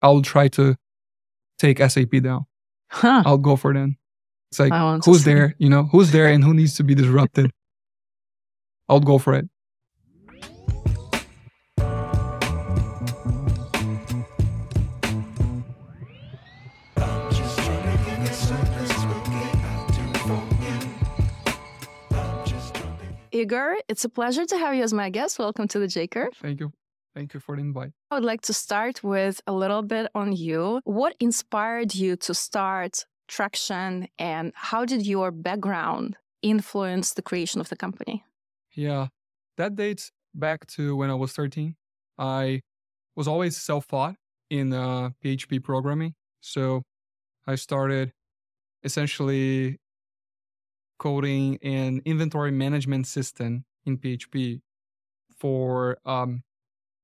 I'll try to take SAP down. Huh. I'll go for them. It's like, I want to who's see. there? Who's there and who needs to be disrupted? I'll go for it. Igor, it's a pleasure to have you as my guest. Welcome to the J-Curve. Thank you. Thank you for the invite. I would like to start with a little bit on you. What inspired you to start Tractian, and how did your background influence the creation of the company? Yeah, that dates back to when I was 13. I was always self-taught in PHP programming. So I started essentially coding an inventory management system in PHP for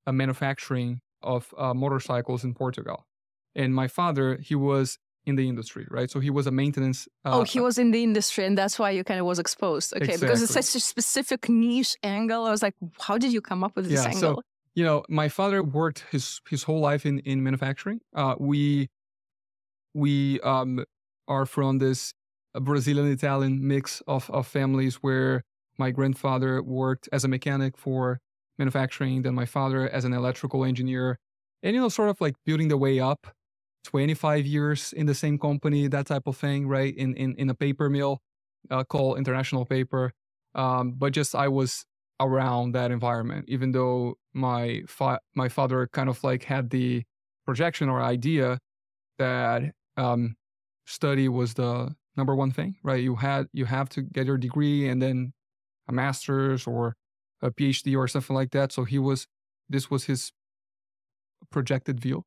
a manufacturing of motorcycles in Portugal. And my father, he was in the industry, right? So he was a maintenance. He was in the industry, and that's why you kind of was exposed. Okay, Exactly. because it's such a specific niche angle. I was like, how did you come up with this angle? So, my father worked his whole life in manufacturing. We are from this Brazilian-Italian mix of families where my grandfather worked as a mechanic for manufacturing, then my father as an electrical engineer, and, sort of like building the way up, 25 years in the same company, that type of thing, right? In a paper mill called International Paper. But just I was around that environment, even though my father kind of like had the projection or idea that study was the number one thing, right? You have to get your degree and then a master's or a PhD or something like that. So this was his projected view.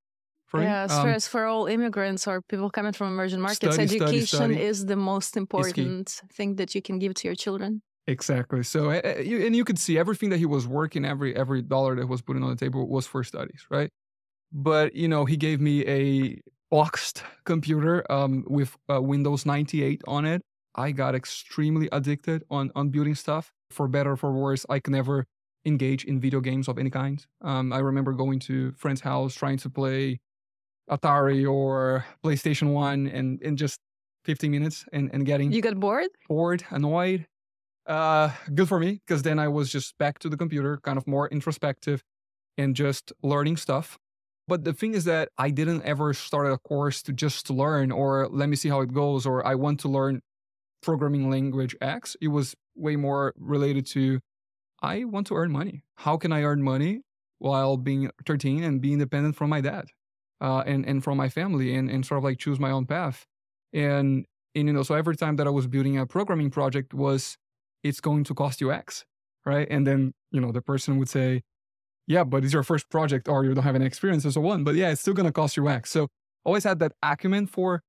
For all immigrants or people coming from emerging markets, education is the most important thing that you can give to your children. Exactly. So, and you could see everything that he was working, every dollar that was put on the table was for studies, right? But, he gave me a boxed computer with Windows 98 on it. I got extremely addicted on building stuff. For better or for worse, I could never engage in video games of any kind. I remember going to a friend's house, trying to play Atari or PlayStation 1 and just 15 minutes and getting... You got bored? Bored, annoyed. Good for me, because then I was just back to the computer, kind of more introspective and just learning stuff. But the thing is that I didn't ever start a course to just learn or let me see how it goes or I want to learn programming language X. It was way more related to I want to earn money. How can I earn money while being 13 and be independent from my dad and from my family and sort of like choose my own path? And so every time that I was building a programming project it's going to cost you X, right? And then, the person would say, yeah, but it's your first project or you don't have any experience and so on. But yeah, it's still going to cost you X. So always had that acumen for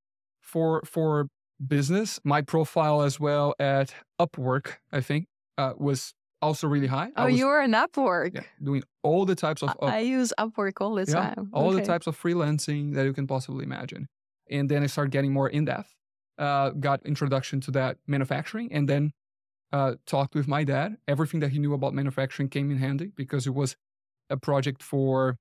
business. My profile as well at Upwork, I think, was also really high. You were in Upwork. Yeah, doing all the types of... I use Upwork all the time. All the types of freelancing that you can possibly imagine. And then I started getting more in-depth, got introduction to that manufacturing, and then talked with my dad. Everything that he knew about manufacturing came in handy because it was a project I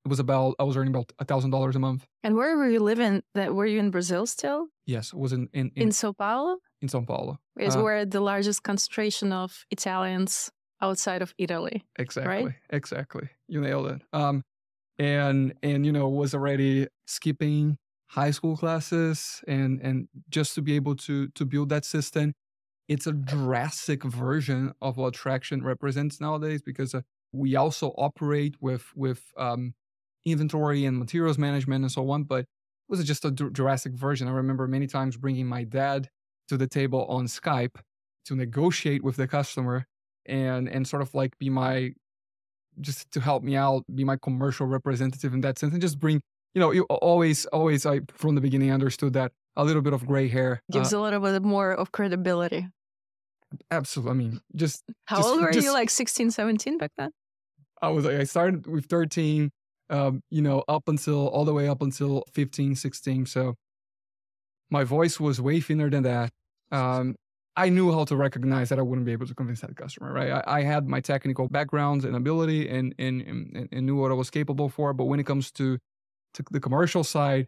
was earning about $1,000 a month. And where were you living? Were you in Brazil still? Yes, I was in Sao Paulo? In Sao Paulo. Is where the largest concentration of Italians outside of Italy. Exactly. Right? Exactly. You nailed it. And was already skipping high school classes and just to be able to build that system. It's a drastic version of what Tractian represents nowadays because we also operate with inventory and materials management and so on, but it was just a drastic version. I remember many times bringing my dad to the table on Skype to negotiate with the customer and sort of like just to help me out, be my commercial representative in that sense and just bring, you always I from the beginning understood that a little bit of gray hair gives a little bit more of credibility. Absolutely. I mean, How old were you? Like 16, 17 back then? I started with 13, all the way up until 15, 16. So my voice was way thinner than that. I knew how to recognize that I wouldn't be able to convince that customer, right? I had my technical background and ability and knew what I was capable for. But when it comes to to the commercial side,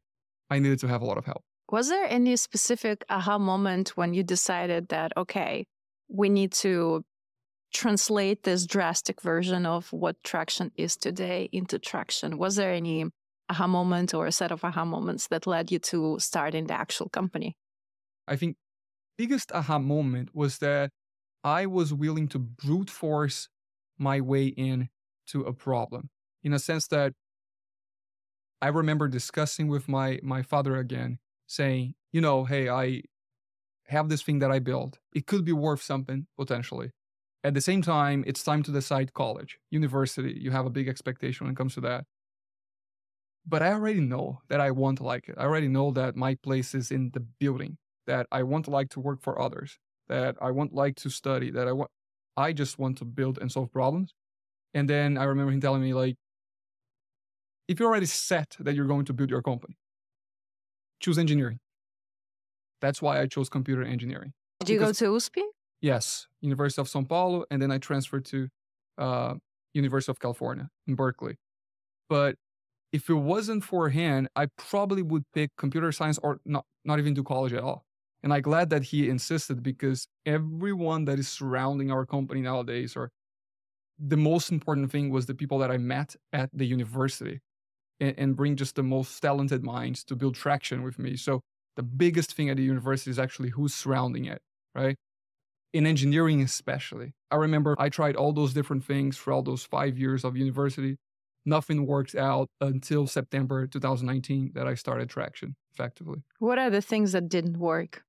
I needed to have a lot of help. Was there any specific aha moment when you decided that, okay, we need to translate this drastic version of what Tractian is today into Tractian? Was there any aha moment or a set of aha moments that led you to starting the actual company? I think biggest aha moment was that I was willing to brute force my way in to a problem, in a sense that I remember discussing with my father again, saying, hey, I have this thing that I built. It could be worth something potentially. At the same time, it's time to decide college, university. You have a big expectation when it comes to that. But I already know that I want to like it. I already know that my place is in the building, that I want to like to work for others, that I want like to study, I just want to build and solve problems. And then I remember him telling me, like, if you're already set that you're going to build your company, choose engineering. That's why I chose computer engineering. Did you go to USP? Yes, University of São Paulo, and then I transferred to University of California in Berkeley. But if it wasn't for him, I probably would pick computer science or not even do college at all. And I'm glad that he insisted, because everyone that is surrounding our company nowadays, or the most important thing was the people that I met at the university, and bring just the most talented minds to build Tractian with me. So the biggest thing at the university is actually who's surrounding it, right? In engineering especially. I remember I tried all those different things for all those 5 years of university. Nothing worked out until September 2019 that I started Tractian effectively. What are the things that didn't work?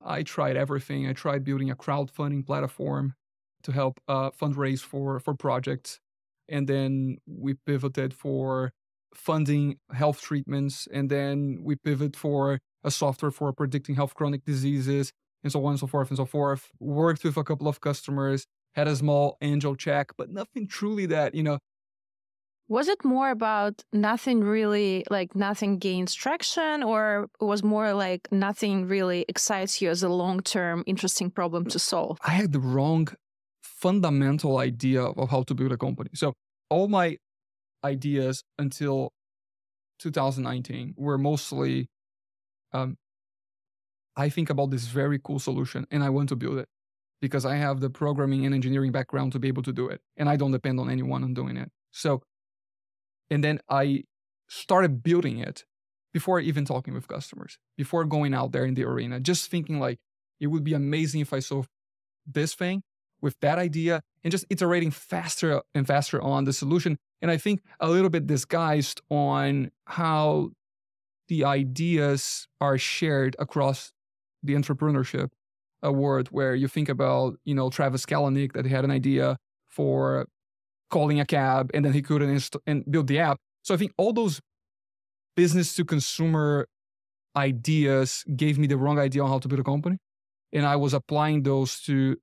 I tried everything. I tried building a crowdfunding platform to help fundraise for projects. And then we pivoted for funding health treatments. And then we pivot for a software for predicting health chronic diseases, and so on and so forth and so forth. Worked with a couple of customers, had a small angel check, but nothing truly that, Was it more about nothing gains traction, or it was more like nothing really excites you as a long-term interesting problem to solve? I had the wrong fundamental idea of how to build a company. So all my ideas until 2019 were mostly, I think about this very cool solution and I want to build it because I have the programming and engineering background to be able to do it. And I don't depend on anyone on doing it. So, and then I started building it before even talking with customers, before going out there in the arena, just thinking like, it would be amazing if I solved this thing with that idea, and just iterating faster and faster on the solution. And I think a little bit disguised on how the ideas are shared across the entrepreneurship world, where you think about, Travis Kalanick, that he had an idea for calling a cab and then he couldn't and build the app. So I think all those business to consumer ideas gave me the wrong idea on how to build a company. And I was applying those to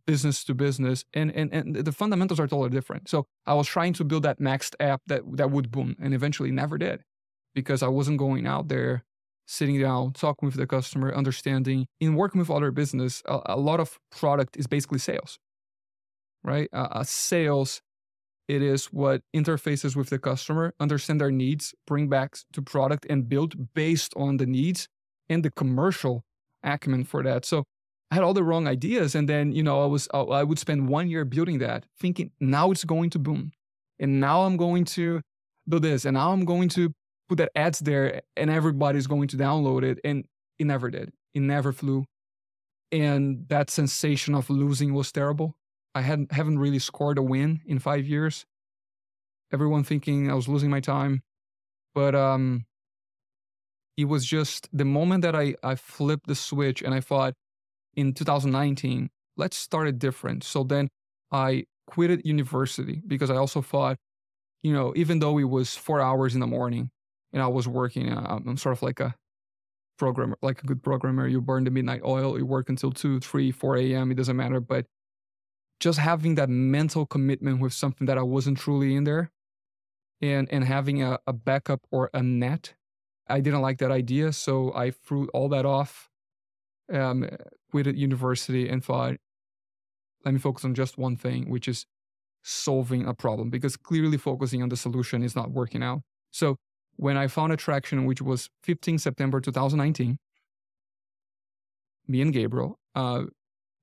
business, and the fundamentals are totally different. So I was trying to build that next app that would boom, and eventually never did, because I wasn't going out there, sitting down, talking with the customer, understanding. In working with other business, a lot of product is basically sales, right? Sales, it is what interfaces with the customer, understand their needs, bring back to product, and build based on the needs and the commercial acumen for that. So I had all the wrong ideas. And then, I would spend 1 year building that, thinking now it's going to boom. And now I'm going to do this. And now I'm going to put that ads there and everybody's going to download it. And it never did. It never flew. And that sensation of losing was terrible. I haven't really scored a win in 5 years. Everyone thinking I was losing my time. But it was just the moment that I flipped the switch and I thought, in 2019, let's start it different. So then I quitted university because I also thought, even though it was 4 hours in the morning and I was working, I'm sort of like a programmer, like a good programmer. You burn the midnight oil, you work until 2, 3, 4 a.m. It doesn't matter. But just having that mental commitment with something that I wasn't truly in there, and having a backup or a net, I didn't like that idea. So I threw all that off. Quitted university and thought, let me focus on just one thing, which is solving a problem, because clearly focusing on the solution is not working out. So when I founded Tractian, which was 15 September 2019, me and Gabriel,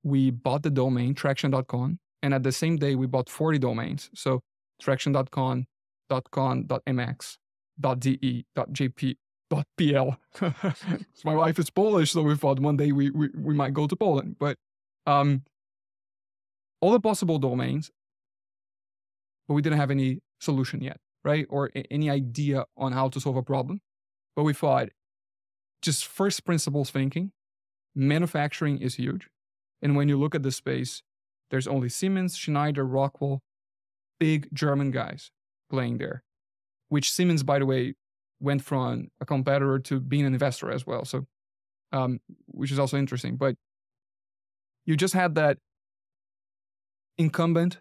we bought the domain tractian.com. And at the same day, we bought 40 domains. So tractian.com, .mx, .de, .jp, .pl. So my wife is Polish, so we thought one day we might go to Poland. But all the possible domains, but we didn't have any solution yet, right? Or any idea on how to solve a problem. But we thought, just first principles thinking, manufacturing is huge. And when you look at the space, there's only Siemens, Schneider, Rockwell, big German guys playing there, which Siemens, by the way, went from a competitor to being an investor as well. So, which is also interesting. But you just had that incumbent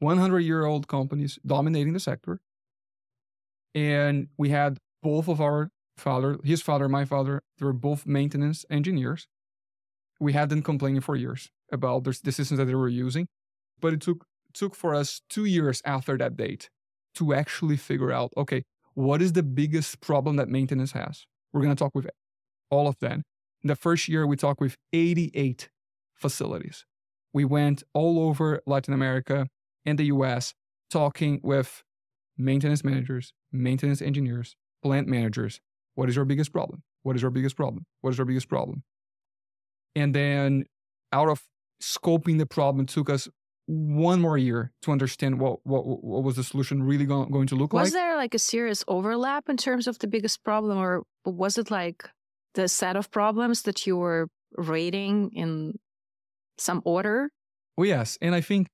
100-year-old companies dominating the sector. And we had both of our father, his father, my father, they were both maintenance engineers. We had them complaining for years about the systems that they were using. But it took for us 2 years after that date to actually figure out, okay, what is the biggest problem that maintenance has? We're going to talk with all of them. In the first year, we talked with 88 facilities. We went all over Latin America and the US talking with maintenance managers, maintenance engineers, plant managers. What is our biggest problem? What is our biggest problem? What is our biggest problem? And then out of scoping the problem, took us one more year to understand what was the solution really going to look like. Was there like a serious overlap in terms of the biggest problem, or was it like the set of problems that you were rating in some order? Oh, yes. And I think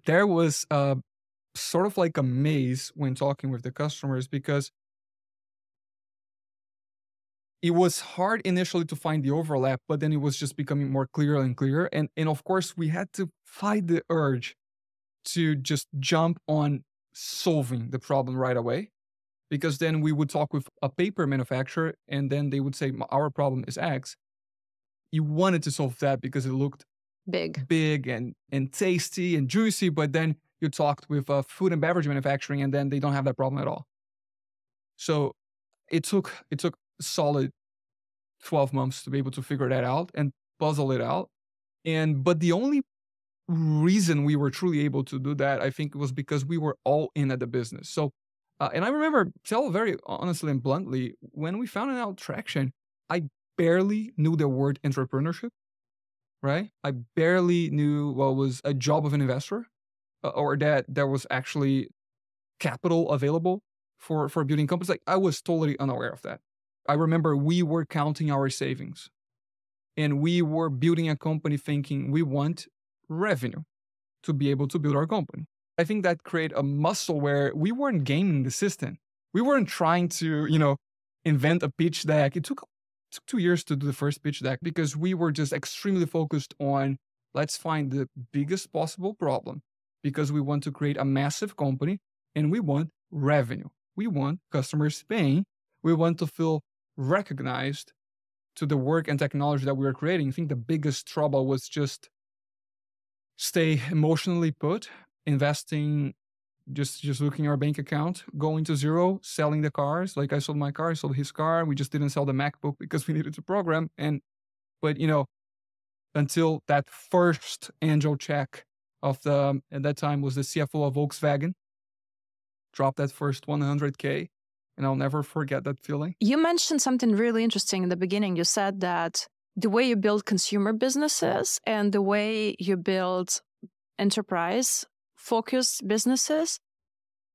there was sort of like a maze when talking with the customers, because it was hard initially to find the overlap, but then it was just becoming more clearer and clearer. And of course, we had to fight the urge to just jump on solving the problem right away, because then we would talk with a paper manufacturer and then they would say, our problem is X. You wanted to solve that because it looked big and tasty and juicy, but then you talked with food and beverage manufacturing and then they don't have that problem at all. So it took solid 12 months to be able to figure that out and puzzle it out. But the only reason we were truly able to do that, I think, was because we were all in at the business. So, and I remember, tell very honestly and bluntly, when we found out Tractian, I barely knew the word entrepreneurship, right? I barely knew what was a job of an investor, or that there was actually capital available for building companies. Like, I was totally unaware of that. I remember we were counting our savings and we were building a company thinking we want revenue to be able to build our company. I think that created a muscle where we weren't gaming the system. We weren't trying to, invent a pitch deck. It took 2 years to do the first pitch deck because we were just extremely focused on, let's find the biggest possible problem, because we want to create a massive company and we want revenue. We want customers paying. We want to feel recognized to the work and technology that we were creating. I think the biggest trouble was just stay emotionally put, investing, just looking at our bank account, going to zero, selling the cars. Like, I sold my car, I sold his car. We just didn't sell the MacBook because we needed to program. But until that first angel check at that time was the CFO of Volkswagen, dropped that first 100K. And I'll never forget that feeling. You mentioned something really interesting in the beginning. You said that the way you build consumer businesses and the way you build enterprise-focused businesses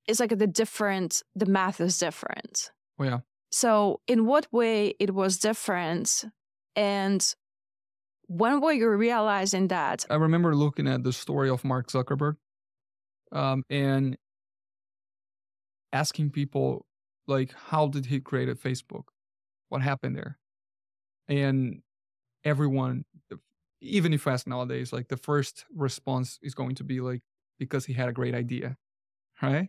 is like the math is different. Oh, yeah. So in what way it was different? And when were you realizing that? I remember looking at the story of Mark Zuckerberg and asking people, like, how did he create a Facebook? What happened there? And everyone, even if you ask nowadays, like, the first response is going to be like, because he had a great idea, right?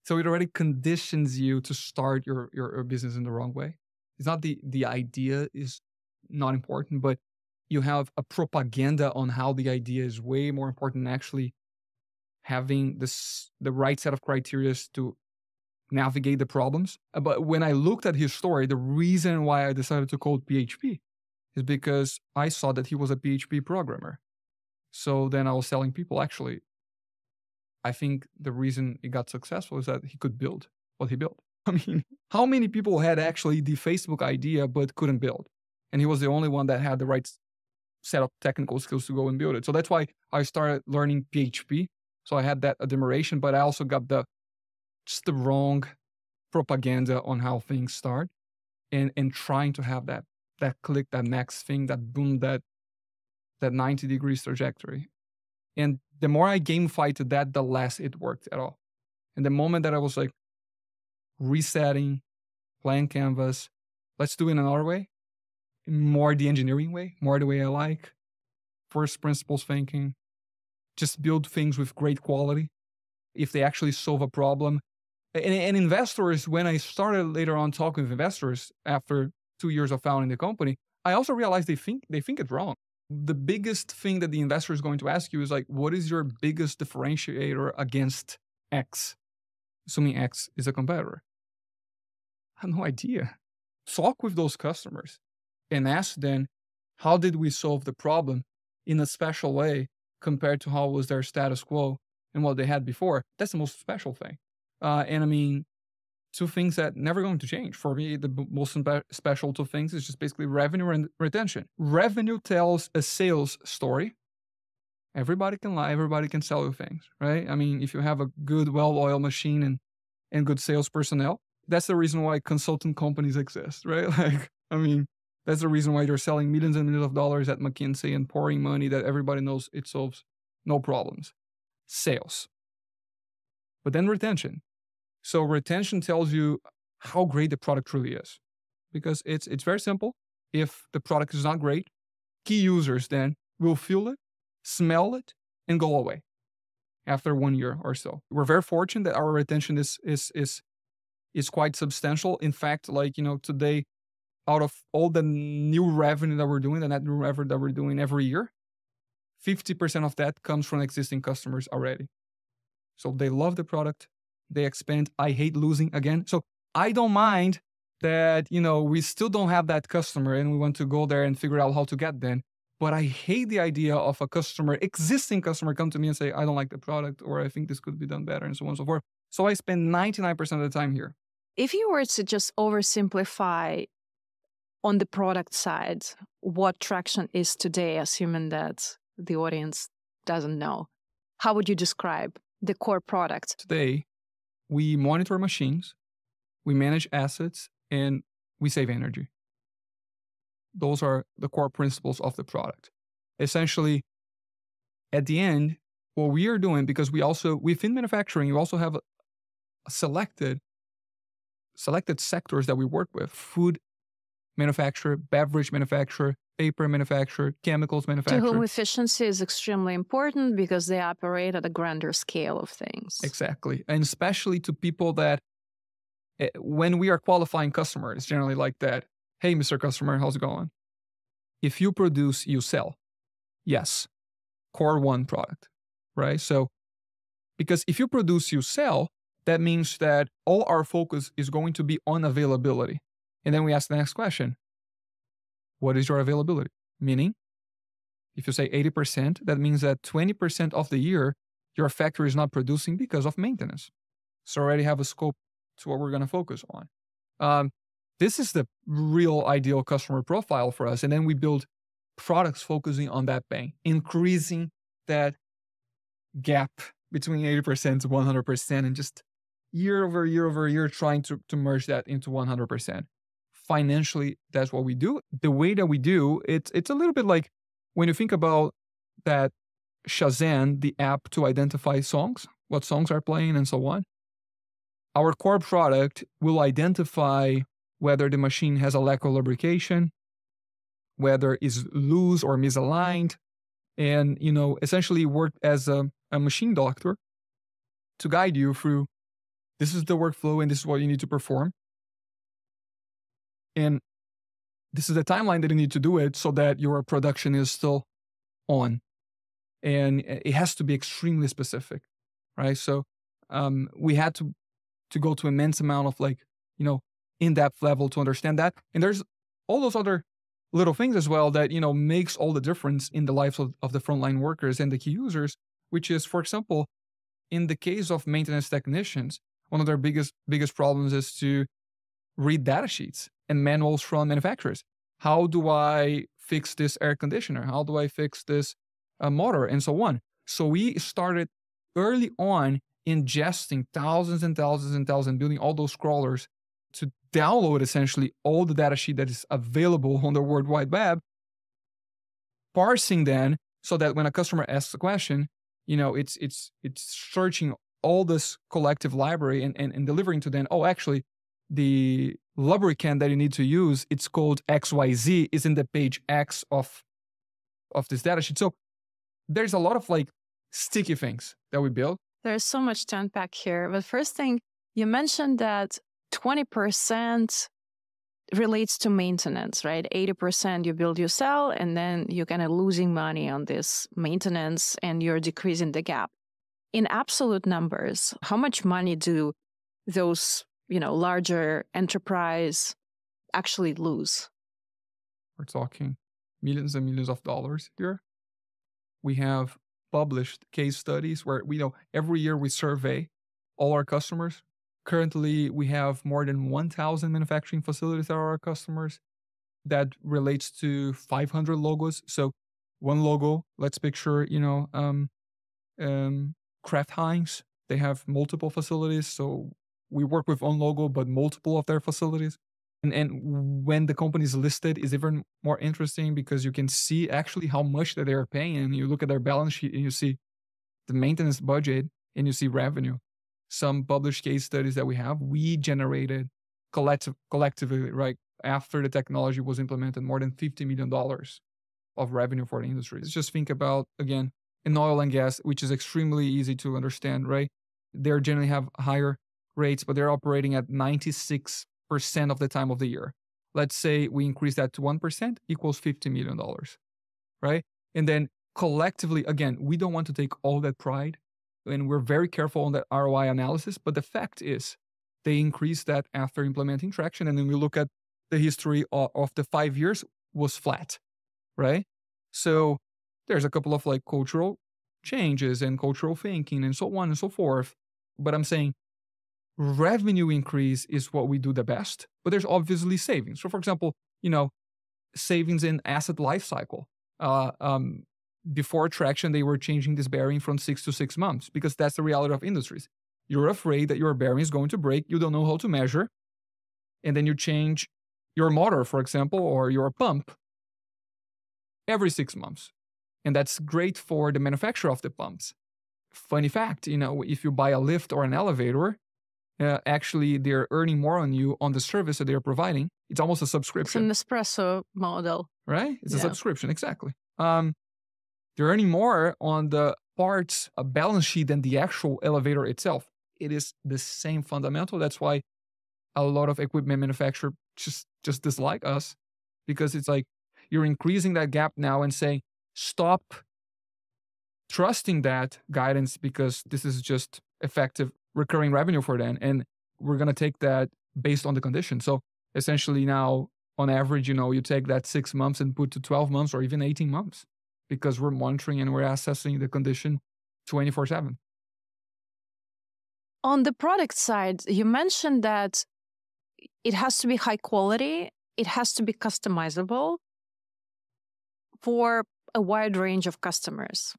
So it already conditions you to start your business in the wrong way. It's not the idea is not important, but you have a propaganda on how the idea is way more important than actually having the right set of criteria to navigate the problems. But when I looked at his story, the reason why I decided to code PHP is because I saw that he was a PHP programmer. So then I was telling people, actually, I think the reason he got successful is that he could build what he built. I mean, how many people had actually the Facebook idea but couldn't build? And he was the only one that had the right set of technical skills to go and build it. So that's why I started learning PHP. So I had that admiration, but I also got just the wrong propaganda on how things start, and trying to have that click, that next thing, that boom, that 90 degrees trajectory. And the more I gamified that, the less it worked at all. And the moment that I was like resetting, blank canvas, let's do it another way, more the engineering way, more the way I like, first principles thinking, just build things with great quality. If they actually solve a problem. And investors, when I started later on talking with investors after 2 years of founding the company, I also realized they think it's wrong. The biggest thing that the investor is going to ask you is like, what is your biggest differentiator against X? Assuming X is a competitor. I have no idea. Talk with those customers and ask them, how did we solve the problem in a special way compared to how was their status quo and what they had before? That's the most special thing. And I mean, two things that never going to change. For me, the most special two things is just basically revenue and retention. Revenue tells a sales story. Everybody can lie, everybody can sell you things, right? I mean, if you have a good, well-oiled machine and good sales personnel, that's the reason why consultant companies exist, right? Like, I mean, that's the reason why they're selling millions and millions of dollars at McKinsey and pouring money that everybody knows it solves no problems. Sales. But then retention. So retention tells you how great the product truly is. Because it's very simple. If the product is not great, key users then will feel it, smell it, and go away after 1 year or so. We're very fortunate that our retention is quite substantial. In fact, like, today, out of all the new revenue that we're doing, the net new revenue that we're doing every year, 50% of that comes from existing customers already. So they love the product, they expand. I hate losing again. So I don't mind that, we still don't have that customer and we want to go there and figure out how to get them. But I hate the idea of existing customer come to me and say, I don't like the product, or I think this could be done better, and so on and so forth. So I spend 99% of the time here. If you were to just oversimplify on the product side what Tractian is today, assuming that the audience doesn't know, how would you describe the core product? Today, we monitor machines, we manage assets, and we save energy. Those are the core principles of the product. Essentially, at the end, what we are doing, because we also, within manufacturing, you also have selected sectors that we work with: food manufacturer, beverage manufacturer, paper manufacturer, chemicals manufacturer. To whom efficiency is extremely important because they operate at a grander scale of things. Exactly. And especially to people that, when we are qualifying customers, it's generally like that. Hey, Mr. Customer, how's it going? If you produce, you sell. Yes. Core one product, right? So, because if you produce, you sell, that means that all our focus is going to be on availability. And then we ask the next question. What is your availability? Meaning, if you say 80%, that means that 20% of the year, your factory is not producing because of maintenance. So already have a scope to what we're going to focus on. This is the real ideal customer profile for us. And then we build products focusing on that bang, increasing that gap between 80% to 100%, and just year over year over year trying to merge that into 100%. Financially, that's what we do. The way that we do, it's a little bit like when you think about that Shazam, the app to identify songs, what songs are playing and so on. Our core product will identify whether the machine has a lack of lubrication, whether it's loose or misaligned, and, essentially work as a machine doctor to guide you through, this is the workflow and this is what you need to perform. And this is the timeline that you need to do it so that your production is still on. And it has to be extremely specific, right? So we had to to go to immense amount of in-depth level to understand that. And there's all those other little things as well that, makes all the difference in the lives of the frontline workers and the key users, which is, for example, in the case of maintenance technicians, one of their biggest problems is to read data sheets and manuals from manufacturers. How do I fix this air conditioner? How do I fix this motor? And so on. So we started early on ingesting thousands and thousands and thousands, building all those crawlers to download essentially all the data sheet that is available on the World Wide Web, parsing then so that when a customer asks a question, it's searching all this collective library and delivering to them, oh, actually, the lubricant that you need to use, it's called XYZ, is in the page X of this data sheet. So there's a lot of sticky things that we build. There's so much to unpack here. But first thing, you mentioned that 20% relates to maintenance, right? 80% you build, you sell, and then you're kind of losing money on this maintenance and you're decreasing the gap. In absolute numbers, how much money do those, larger enterprise actually lose? We're talking millions and millions of dollars here. We have published case studies where every year we survey all our customers. Currently, we have more than 1,000 manufacturing facilities that are our customers. That relates to 500 logos. So one logo, let's picture, Kraft Heinz. They have multiple facilities. So we work with one logo, but multiple of their facilities. And when the company is listed, is even more interesting because you can see actually how much that they are paying. And you look at their balance sheet and you see the maintenance budget and you see revenue. Some published case studies that we have, we generated collectively, right, after the technology was implemented, more than $50 million of revenue for the industry. Let's just think about, again, in oil and gas, which is extremely easy to understand, right? They generally have higher rates, but they're operating at 96% of the time of the year. Let's say we increase that to 1% equals $50 million, right? And then collectively, again, we don't want to take all that pride, and we're very careful on that ROI analysis, but the fact is they increased that after implementing Tractian, and then we look at the history of the 5 years was flat, right? So there's a couple of cultural changes and cultural thinking and so on and so forth. But I'm saying revenue increase is what we do the best, but there's obviously savings. So for example, savings in asset life cycle. Before Tractian, they were changing this bearing from 6 to 6 months because that's the reality of industries. You're afraid that your bearing is going to break. You don't know how to measure. And then you change your motor, for example, or your pump every 6 months. And that's great for the manufacturer of the pumps. Funny fact, if you buy a lift or an elevator, actually they're earning more on you on the service that they're providing. It's almost a subscription. It's an espresso model. Right? It's a subscription, exactly. They're earning more on the parts balance sheet than the actual elevator itself. It is the same fundamental. That's why a lot of equipment manufacturers just dislike us, because it's you're increasing that gap now and saying, stop trusting that guidance because this is just effective recurring revenue for them. And we're going to take that based on the condition. So essentially now, on average, you take that 6 months and put to 12 months or even 18 months because we're monitoring and we're assessing the condition 24/7. On the product side, you mentioned that it has to be high quality. It has to be customizable for a wide range of customers,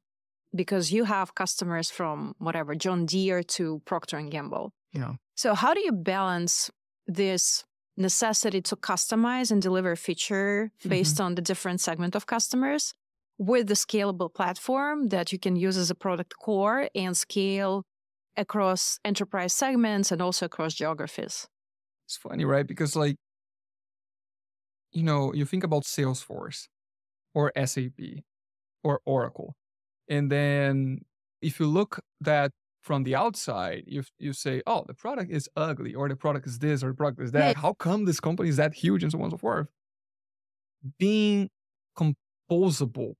because you have customers from whatever, John Deere to Procter & Gamble. Yeah. So how do you balance this necessity to customize and deliver a feature based on the different segment of customers with the scalable platform that you can use as a product core and scale across enterprise segments and also across geographies? It's funny, right? Because you think about Salesforce or SAP or Oracle. And then if you look that from the outside, you say, oh, the product is ugly, or the product is this, or the product is that. Yeah. How come this company is that huge, and so on and so forth? Being composable,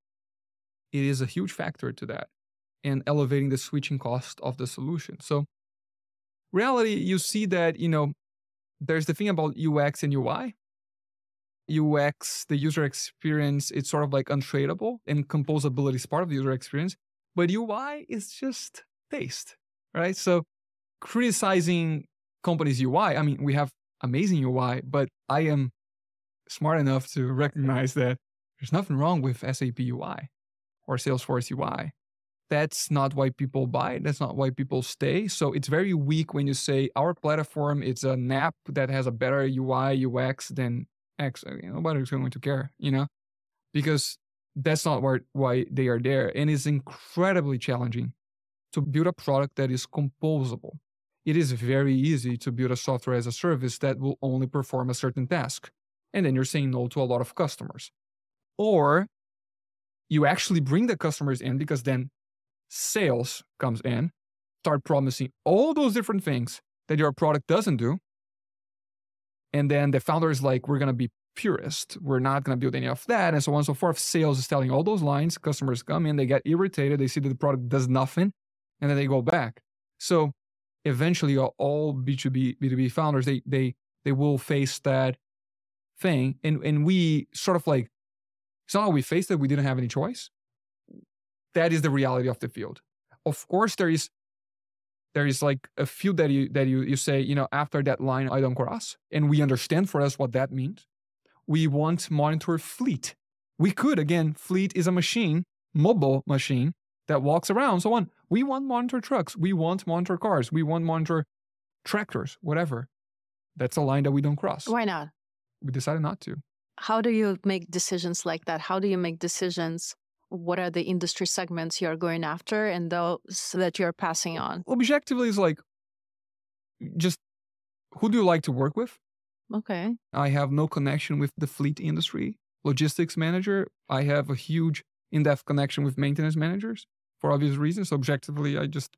it is a huge factor to that, and elevating the switching cost of the solution. So reality, you see that, there's the thing about UX and UI. UX, the user experience, it's sort of like untradeable, and composability is part of the user experience. But UI is just taste, right? So criticizing companies' UI, I mean, we have amazing UI, but I am smart enough to recognize that there's nothing wrong with SAP UI or Salesforce UI. That's not why people buy it. That's not why people stay. So it's very weak when you say our platform, it's an app that has a better UI, UX than X. Nobody's going to care, because that's not why they are there. And it's incredibly challenging to build a product that is composable. It is very easy to build a software as a service that will only perform a certain task. And then you're saying no to a lot of customers. Or you actually bring the customers in, because then sales comes in, start promising all those different things that your product doesn't do. And then the founder is like, we're going to be purist. We're not going to build any of that. And so on and so forth. Sales is telling all those lines. Customers come in, they get irritated. They see that the product does nothing. And then they go back. So eventually all B2B founders, they will face that thing. And we sort of like, it's not how we faced it. We didn't have any choice. That is the reality of the field. Of course, there is like a field that you say, after that line, I don't cross. And we understand for us what that means. We want to monitor fleet. We could, again, fleet is a machine, mobile machine that walks around, so on. We want to monitor trucks. We want to monitor cars. We want to monitor tractors, whatever. That's a line that we don't cross. Why not? We decided not to. How do you make decisions like that? How do you make decisions? What are the industry segments you're going after and those that you're passing on? Objectively, is like, just who do you like to work with? Okay. I have no connection with the fleet industry. Logistics manager, I have a huge in-depth connection with maintenance managers for obvious reasons. Objectively, I just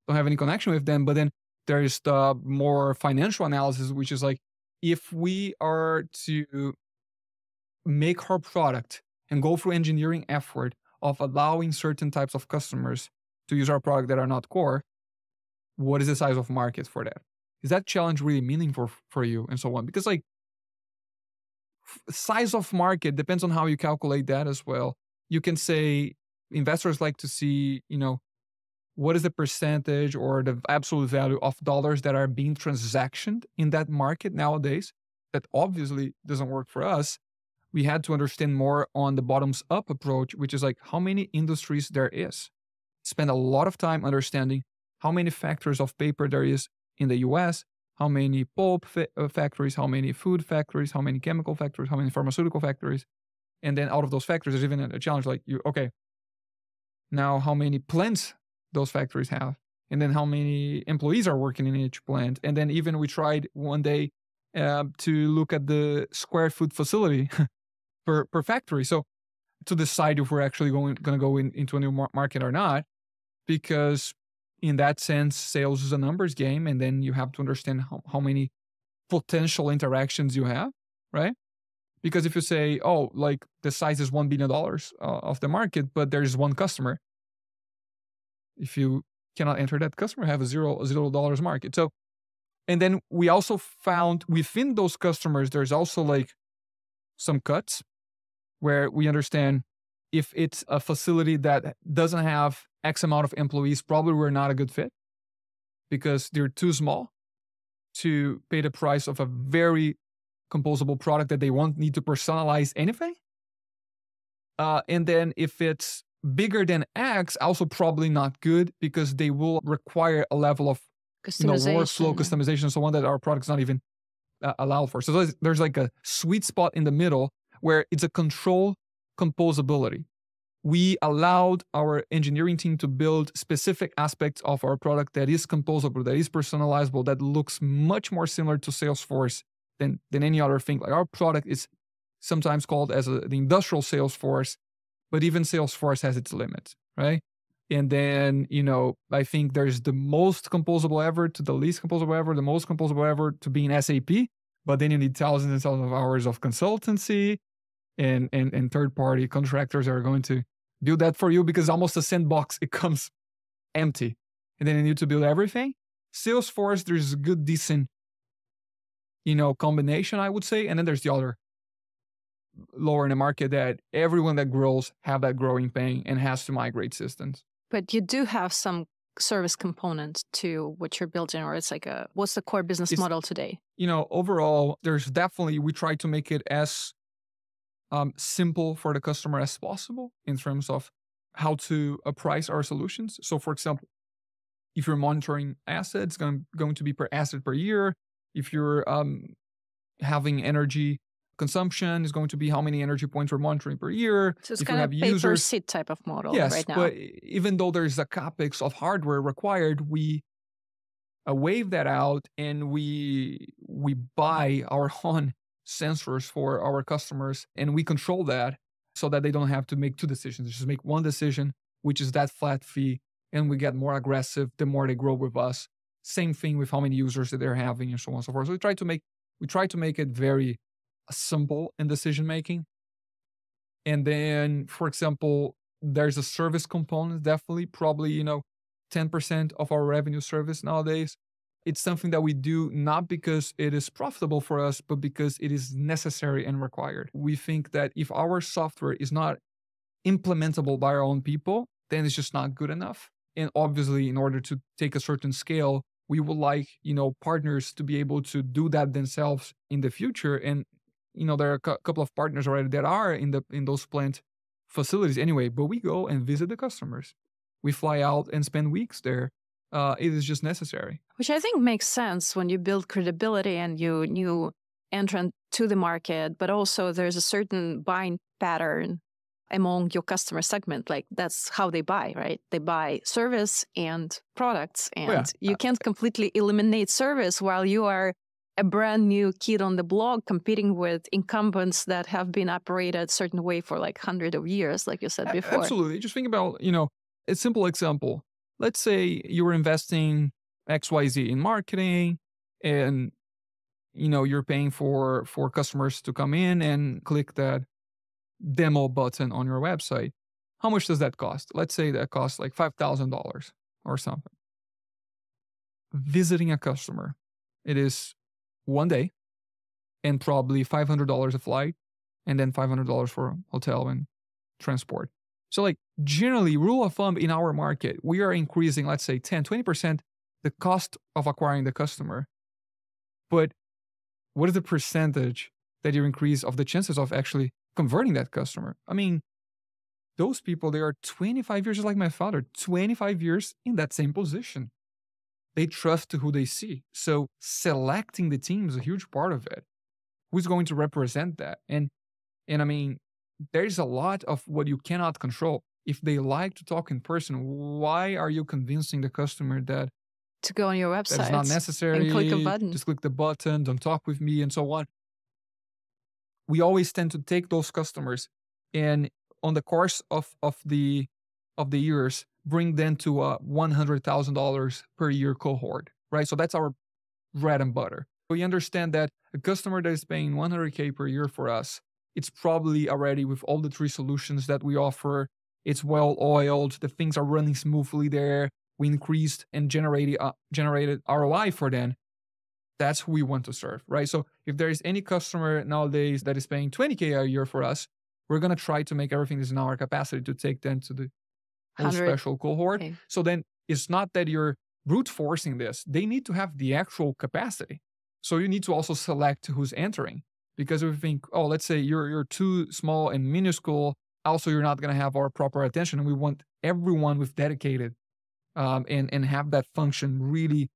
don't have any connection with them. But then there is the more financial analysis, which is like, if we are to make our product and go through engineering effort of allowing certain types of customers to use our product that are not core, what is the size of market for that? Is that challenge really meaningful for you, and so on? Because like size of market depends on how you calculate that as well. You can say investors like to see, what is the percentage or the absolute value of dollars that are being transactioned in that market nowadays. That obviously doesn't work for us. We had to understand more on the bottoms up approach, which is like how many industries there is. Spend a lot of time understanding how many factories of paper there is in the US, how many pulp factories, how many food factories, how many chemical factories, how many pharmaceutical factories. And then out of those factories, there's even a challenge like, now how many plants those factories have? And then how many employees are working in each plant? And then even we tried one day to look at the square foot facility per factory. So to decide if we're actually going to go into a new market or not, because in that sense, sales is a numbers game. And then you have to understand how many potential interactions you have, right? Because if you say, like the size is $1 billion of the market, but there's one customer, if you cannot enter that customer, have a $0 market. So, and then we also found within those customers, there's also like some cuts where we understand if it's a facility that doesn't have X amount of employees, probably we're not a good fit because they're too small to pay the price of a very composable product that they won't need to personalize anything. And then if it's bigger than X, also probably not good because they will require a level of workflow customization and so on that our product's not even allowed for. So there's like a sweet spot in the middle where it's a controlled composability. We allowed our engineering team to build specific aspects of our product that is composable, that is personalizable, that looks much more similar to Salesforce than any other thing. Like our product is sometimes called as the industrial Salesforce, but even Salesforce has its limits, right? And then, I think there's the most composable ever to the least composable ever, the most composable ever to be in SAP, but then you need thousands and thousands of hours of consultancy and third-party contractors are going to build that for you because almost a sandbox, it comes empty. And then you need to build everything. Salesforce, there's a good, decent, combination, I would say. And then there's the other lower in the market that everyone that grows have that growing pain and has to migrate systems. But you do have some service component to what you're building, or it's like what's the core business model today? Overall, there's definitely, we try to make it as simple for the customer as possible in terms of how to price our solutions. So for example, if you're monitoring assets, going to be per asset per year. If you're having energy consumption, is going to be how many energy points we're monitoring per year. So it's if kind of pay per seat type of model right now. But even though there's a capex of hardware required, we waive that out and we buy our own sensors for our customers, and we control that so that they don't have to make two decisions. They just make one decision, which is that flat fee, and we get more aggressive the more they grow with us. Same thing with how many users that they're having and so on and so forth. So we try to make it very simple in decision making. And then, for example, there's a service component, definitely, probably 10% of our revenue service nowadays. It's something that we do not because it is profitable for us, but because it is necessary and required. We think that if our software is not implementable by our own people, then it's just not good enough. And obviously, in order to take a certain scale, we would like, partners to be able to do that themselves in the future. And, there are a couple of partners already that are in those plant facilities anyway, but we go and visit the customers. We fly out and spend weeks there. It is just necessary. Which I think makes sense when you build credibility and you enter to the market, but also there's a certain buying pattern among your customer segment. Like that's how they buy, right? They buy service and products, and you can't completely eliminate service while you are a brand new kid on the block competing with incumbents that have been operated a certain way for like hundreds of years, like you said before. Absolutely. Just think about, a simple example. Let's say you were investing XYZ in marketing and, you're paying for customers to come in and click that demo button on your website. How much does that cost? Let's say that costs like $5,000 or something. Visiting a customer, it is one day and probably $500 a flight and then $500 for hotel and transport. So like generally, rule of thumb in our market, we are increasing, let's say 10, 20% the cost of acquiring the customer. But what is the percentage that you increase of the chances of actually converting that customer? I mean, those people, they are 25 years, just like my father, 25 years in that same position. They trust who they see. So selecting the team is a huge part of it. Who's going to represent that? And I mean, there's a lot of what you cannot control. If they like to talk in person, why are you convincing the customer that to go on your website? That's not necessary. And click a button. Just click the button, don't talk with me, and so on. We always tend to take those customers and on the course of the years, bring them to a $100,000 per year cohort, right? So that's our bread and butter. We understand that a customer that is paying $100K per year for us, it's probably already with all the 3 solutions that we offer, it's well oiled, the things are running smoothly there, we increased and generated ROI for them. That's who we want to serve, right? So if there is any customer nowadays that is paying $20K a year for us, we're going to try to make everything that's in our capacity to take them to the most special cohort. Okay. So then it's not that you're brute forcing this. They need to have the actual capacity. So you need to also select who's entering. Because if you think, oh, let's say you're too small and minuscule, also you're not going to have our proper attention. And we want everyone with dedicated and have that function really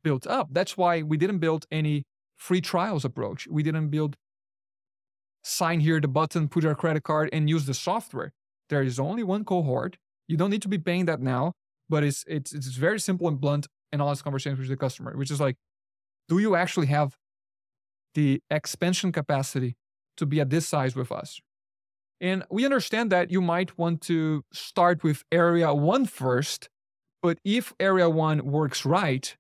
built up. That's why we didn't build any free trials approach. We didn't build sign here the button, put your credit card and use the software. There is only one cohort. You don't need to be paying that now, but it's very simple and blunt and honest conversation with the customer, which is like, do you actually have the expansion capacity to be at this size with us? And we understand that you might want to start with area 1 first, but if area 1 works right,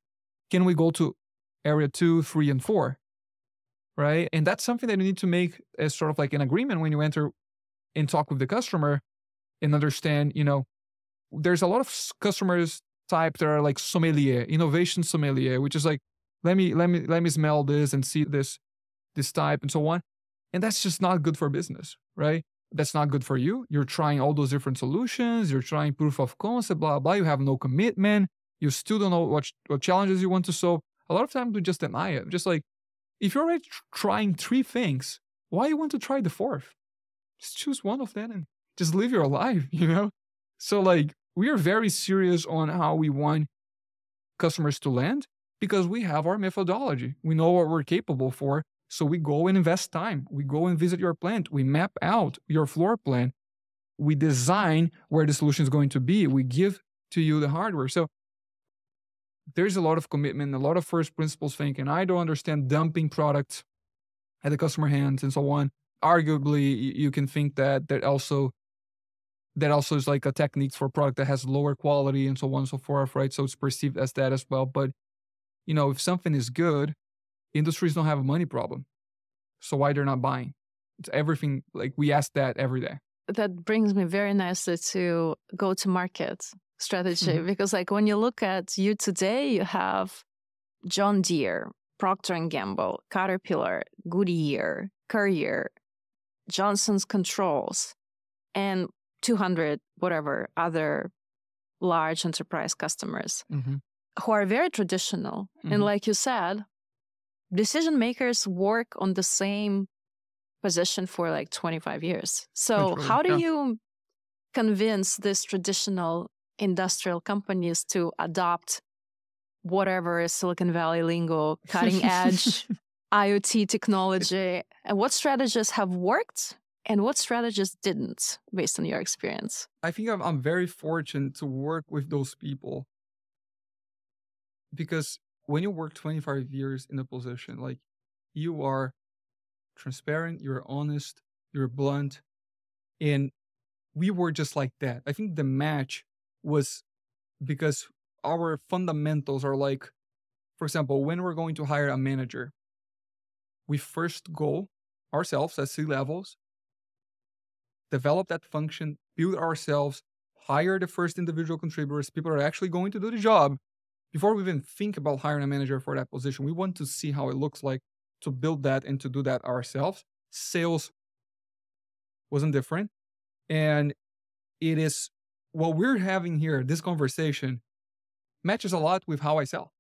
can we go to area 2, 3, and 4? Right? And that's something that you need to make as sort of like an agreement when you enter and talk with the customer and understand, there's a lot of customers type that are like sommelier, innovation sommelier, which is like, let me smell this and see this type and so on. And that's just not good for business, right? That's not good for you. You're trying all those different solutions. You're trying proof of concept, blah, blah. You have no commitment. You still don't know what challenges you want to solve. A lot of times we just deny it. Just like, if you're already trying 3 things, why you want to try the 4th? Just choose one of them and just live your life, you know? So like, we are very serious on how we want customers to land because we have our methodology. We know what we're capable for. So we go and invest time. We go and visit your plant. We map out your floor plan. We design where the solution is going to be. We give to you the hardware. So there's a lot of commitment, a lot of first principles thinking. I don't understand dumping products at the customer hands and so on. Arguably, you can think that also is like a technique for a product that has lower quality and so on and so forth, right? So it's perceived as that as well. But, if something is good, industries don't have a money problem. So why they're not buying? It's everything. Like, we ask that every day. That brings me very nicely to go-to-market strategy. Because like when you look at you today, you have John Deere, Procter & Gamble, Caterpillar, Goodyear, Courier, Johnson's Controls, and 200 whatever other large enterprise customers who are very traditional. And like you said, decision makers work on the same position for like 25 years. So how do you convince these traditional industrial companies to adopt whatever is Silicon Valley lingo, cutting edge IoT technology? And what strategies have worked and what strategies didn't, based on your experience? I think I'm very fortunate to work with those people because when you work 25 years in a position, like, you are transparent, you're honest, you're blunt, and we were just like that. I think the match was because our fundamentals are like, for example, when we're going to hire a manager, we first go ourselves at C-levels, develop that function, build ourselves, hire the first individual contributors, people are actually going to do the job. Before we even think about hiring a manager for that position, we want to see how it looks like to build that and to do that ourselves. Sales wasn't different. And it is what we're having here, this conversation matches a lot with how I sell.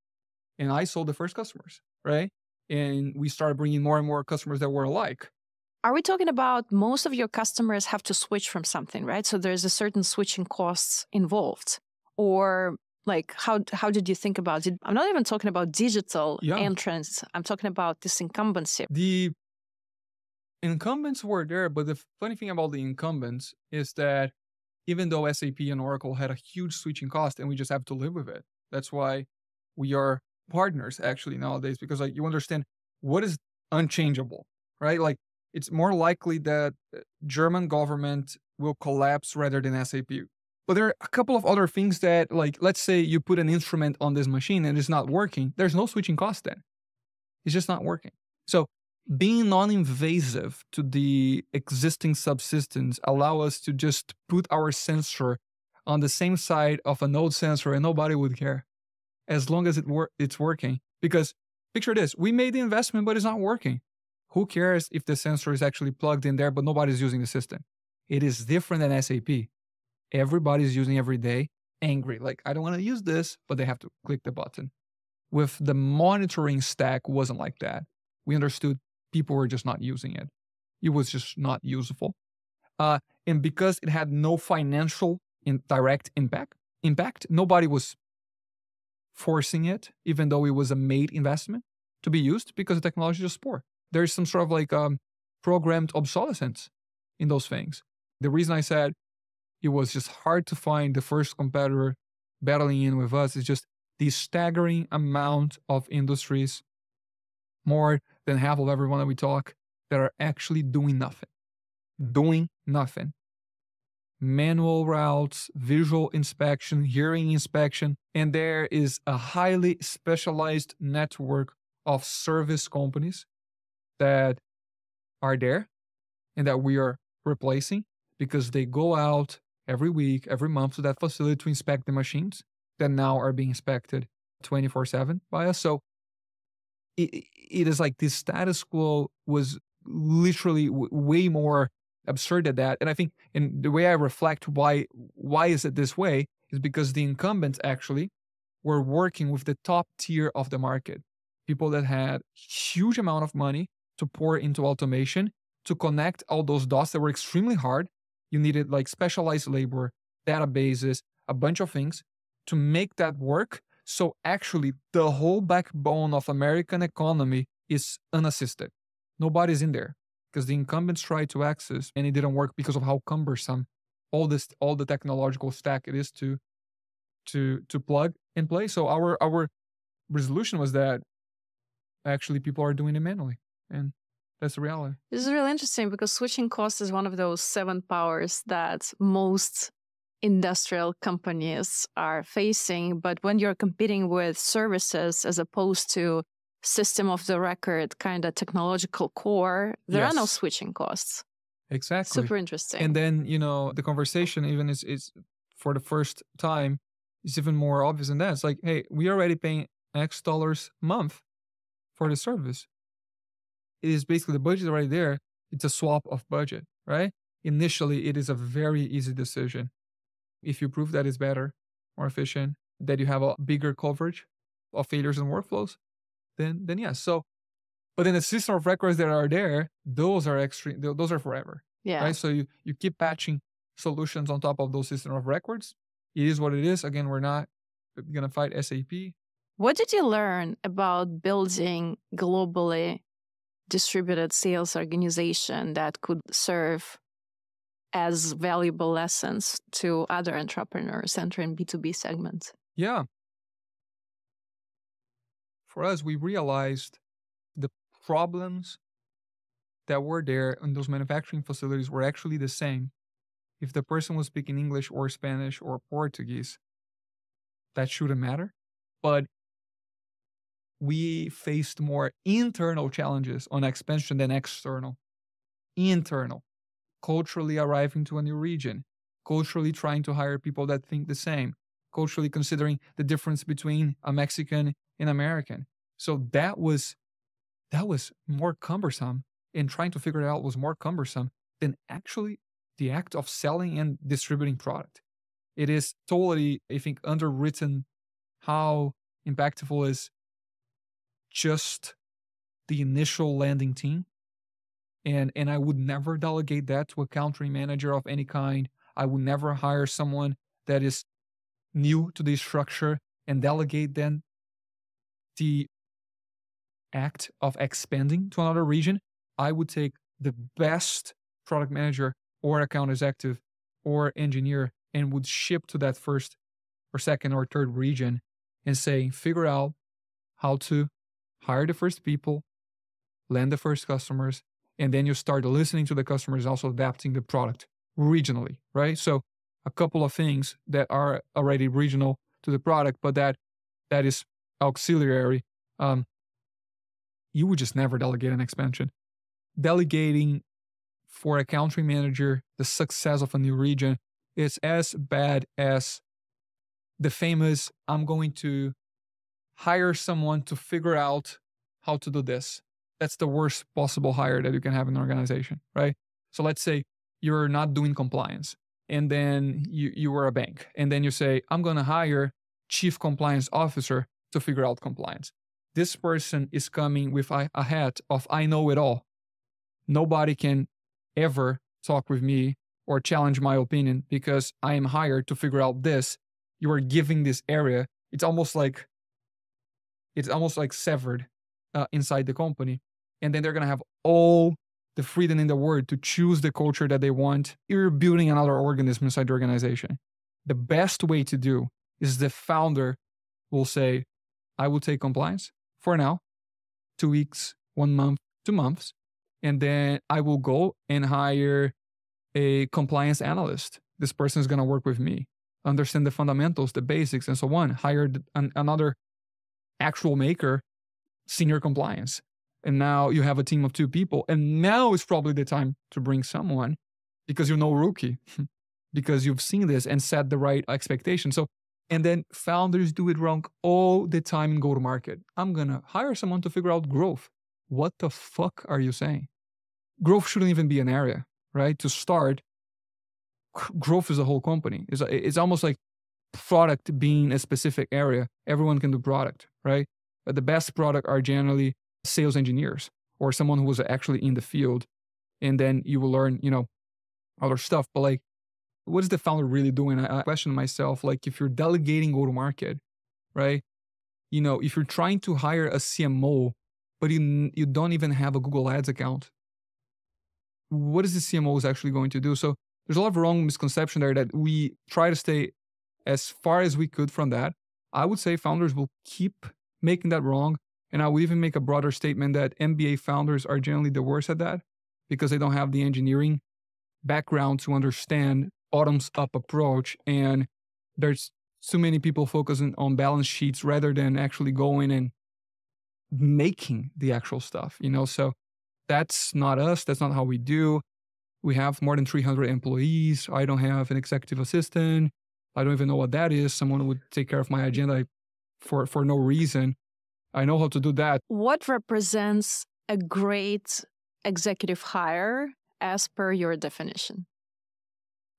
And I sold the first customers, right? And we started bringing more and more customers that were alike. Are we talking about most of your customers have to switch from something, right? So there's a certain switching costs involved, or like, how did you think about it? I'm not even talking about digital entrance. I'm talking about this incumbency. The incumbents were there, but the funny thing about the incumbents is that even though SAP and Oracle had a huge switching cost, and we just have to live with it. That's why we are partners actually nowadays, because like, you understand what is unchangeable, right? Like, it's more likely that German government will collapse rather than SAP. But there are a couple of other things that, like, let's say you put an instrument on this machine and it's not working. There's no switching cost then. It's just not working. So being non-invasive to the existing subsystems allow us to just put our sensor on the same side of a node sensor and nobody would care as long as it's working. Because picture this, we made the investment, but it's not working. Who cares if the sensor is actually plugged in there, but nobody's using the system? It is different than SAP. Everybody's using every day, angry. Like, I don't want to use this, but they have to click the button. With the monitoring stack, wasn't like that. We understood people were just not using it. It was just not useful. And because it had no financial direct impact, nobody was forcing it, even though it was a made investment to be used, because the technology is just poor. There's some sort of like programmed obsolescence in those things. The reason I said it was just hard to find the first competitor battling in with us is just the staggering amount of industries, more than half of everyone that we talk, that are actually doing nothing. Doing nothing. Manual routes, visual inspection, hearing inspection, and there is a highly specialized network of service companies that are there and that we are replacing because they go out every week, every month to that facility to inspect the machines. that now are being inspected 24/7 by us. So it is like this status quo was literally way more absurd than that. And I think, and the way I reflect why is it this way is because the incumbents actually were working with the top tier of the market, people that had huge amount of money to pour into automation to connect all those dots that were extremely hard. You needed like specialized labor, databases, a bunch of things to make that work. So actually, the whole backbone of American economy is unassisted. Nobody's in there because the incumbents tried to access and it didn't work because of how cumbersome all the technological stack it is to plug and play. So our resolution was that actually people are doing it manually, and that's the reality. This is really interesting because switching costs is one of those 7 powers that most industrial companies are facing. But when you're competing with services as opposed to system of the record kind of technological core, there are no switching costs. Exactly. Super interesting. And then, the conversation even is for the first time is even more obvious than that. It's like, hey, we are already paying X dollars a month for the service. It is basically the budget already there. It's a swap of budget, right? Initially, it is a very easy decision. If you prove that it's better, more efficient, that you have a bigger coverage of failures and workflows, then yes. So, but then the system of records that are there, those are extreme. Those are forever. Yeah. Right. So you keep patching solutions on top of those system of records. It is what it is. Again, we're not gonna fight SAP. What did you learn about building globally distributed sales organization that could serve as valuable lessons to other entrepreneurs entering B2B segments? Yeah. For us, we realized the problems that were there in those manufacturing facilities were actually the same. If the person was speaking English or Spanish or Portuguese, that shouldn't matter. But we faced more internal challenges on expansion than external. Internal. Culturally arriving to a new region, culturally trying to hire people that think the same, culturally considering the difference between a Mexican and American. So that was more cumbersome, and trying to figure it out was more cumbersome than actually the act of selling and distributing product. It is totally, I think, underwritten how impactful is just the initial landing team. And I would never delegate that to a country manager of any kind. I would never hire someone that is new to this structure and delegate then the act of expanding to another region. I would take the best product manager or account executive or engineer and would ship to that first or second or third region and say, figure out how to hire the first people, land the first customers, and then you start listening to the customers, also adapting the product regionally, right? So a couple of things that are already regional to the product, but that is auxiliary. You would just never delegate an expansion. Delegating for a country manager the success of a new region is as bad as the famous, I'm going to hire someone to figure out how to do this. That's the worst possible hire that you can have in an organization, right? So let's say you're not doing compliance, and then you were a bank, and then you say, I'm going to hire chief compliance officer to figure out compliance. This person is coming with a hat of I know it all. Nobody can ever talk with me or challenge my opinion because I am hired to figure out this. You are giving this area. It's almost like severed inside the company. And then they're going to have all the freedom in the world to choose the culture that they want. You're building another organism inside the organization. The best way to do is the founder will say, I will take compliance for now, 2 weeks, 1 month, 2 months. And then I will go and hire a compliance analyst. This person is going to work with me, understand the fundamentals, the basics, and so on. Hire another actual maker, senior compliance. And now you have a team of 2 people. And now is probably the time to bring someone because you're no rookie, because you've seen this and set the right expectation. So And then founders do it wrong all the time in go-to-market. I'm going to hire someone to figure out growth. What the fuck are you saying? Growth shouldn't even be an area, right? To start, growth is a whole company. It's almost like product being a specific area. Everyone can do product, right? But the best product are generally sales engineers or someone who was actually in the field. And then you will learn, other stuff. But like, what is the founder really doing? I question myself, like if you're delegating go-to-market, right? If you're trying to hire a CMO, but you don't even have a Google Ads account, what is the CMO is actually going to do? So there's a lot of wrong misconception there that we try to stay as far as we could from that. I would say founders will keep making that wrong. And I would even make a broader statement that MBA founders are generally the worst at that because they don't have the engineering background to understand bottoms up approach. And there's too many people focusing on balance sheets rather than actually going and making the actual stuff, So that's not us. That's not how we do. We have more than 300 employees. I don't have an executive assistant. I don't even know what that is. Someone who would take care of my agenda for no reason. I know how to do that. What represents a great executive hire as per your definition?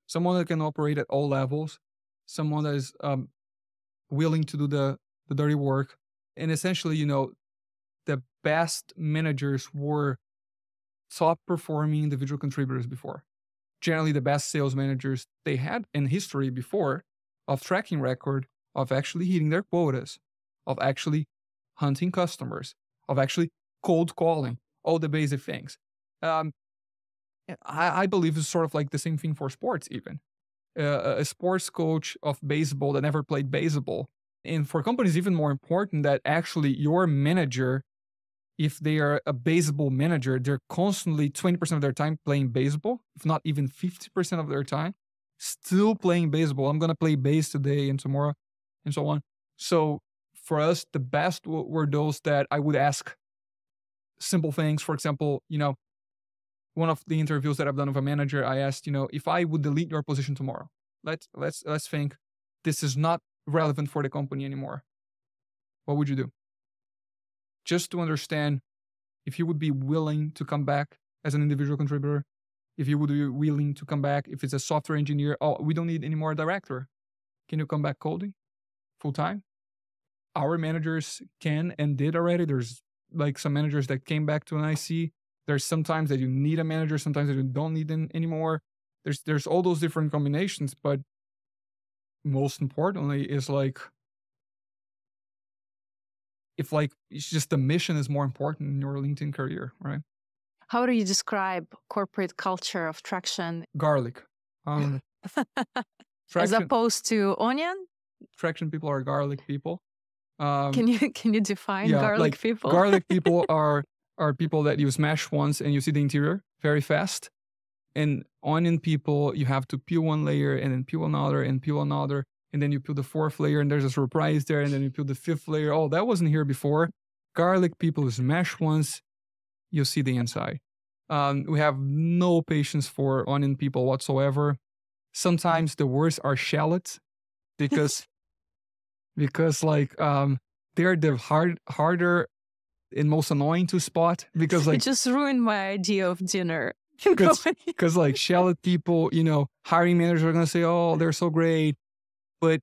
Someone that can operate at all levels. Someone that is willing to do the dirty work. And essentially, the best managers were top performing individual contributors before. Generally, the best sales managers they had in history before of tracking record, of actually hitting their quotas, of actually hunting customers, of actually cold calling, all the basic things. I believe it's sort of like the same thing for sports even. A sports coach of baseball that never played baseball. And for companies, even more important that actually your manager, if they are a baseball manager, they're constantly 20% of their time playing baseball, if not even 50% of their time, still playing baseball. I'm going to play base today and tomorrow and so on. So for us, the best were those that I would ask simple things. For example, one of the interviews that I've done with a manager, I asked, if I would delete your position tomorrow, let's think this is not relevant for the company anymore. What would you do? Just to understand if you would be willing to come back as an individual contributor, if you would be willing to come back, if it's a software engineer, we don't need any more director. Can you come back coding full time? Our managers can and did already. There's like some managers that came back to an IC. There's sometimes that you need a manager, sometimes that you don't need them anymore. There's all those different combinations, but most importantly is like, if like, it's just the mission is more important in your LinkedIn career, right? How do you describe corporate culture of Tractian? Garlic. As opposed to onion? Tractian people are garlic people. Can you define garlic people? Garlic people are people that you smash once and you see the interior very fast. And onion people, you have to peel one layer and then peel another and peel another. And then you peel the fourth layer and there's a surprise there. And then you peel the fifth layer. Oh, that wasn't here before. Garlic people smash once, you see the inside. We have no patience for onion people whatsoever. Sometimes the worst are shallots because like they're the harder and most annoying to spot because like it just ruined my idea of dinner. Because like shallot people, hiring managers are gonna say, "Oh, they're so great," but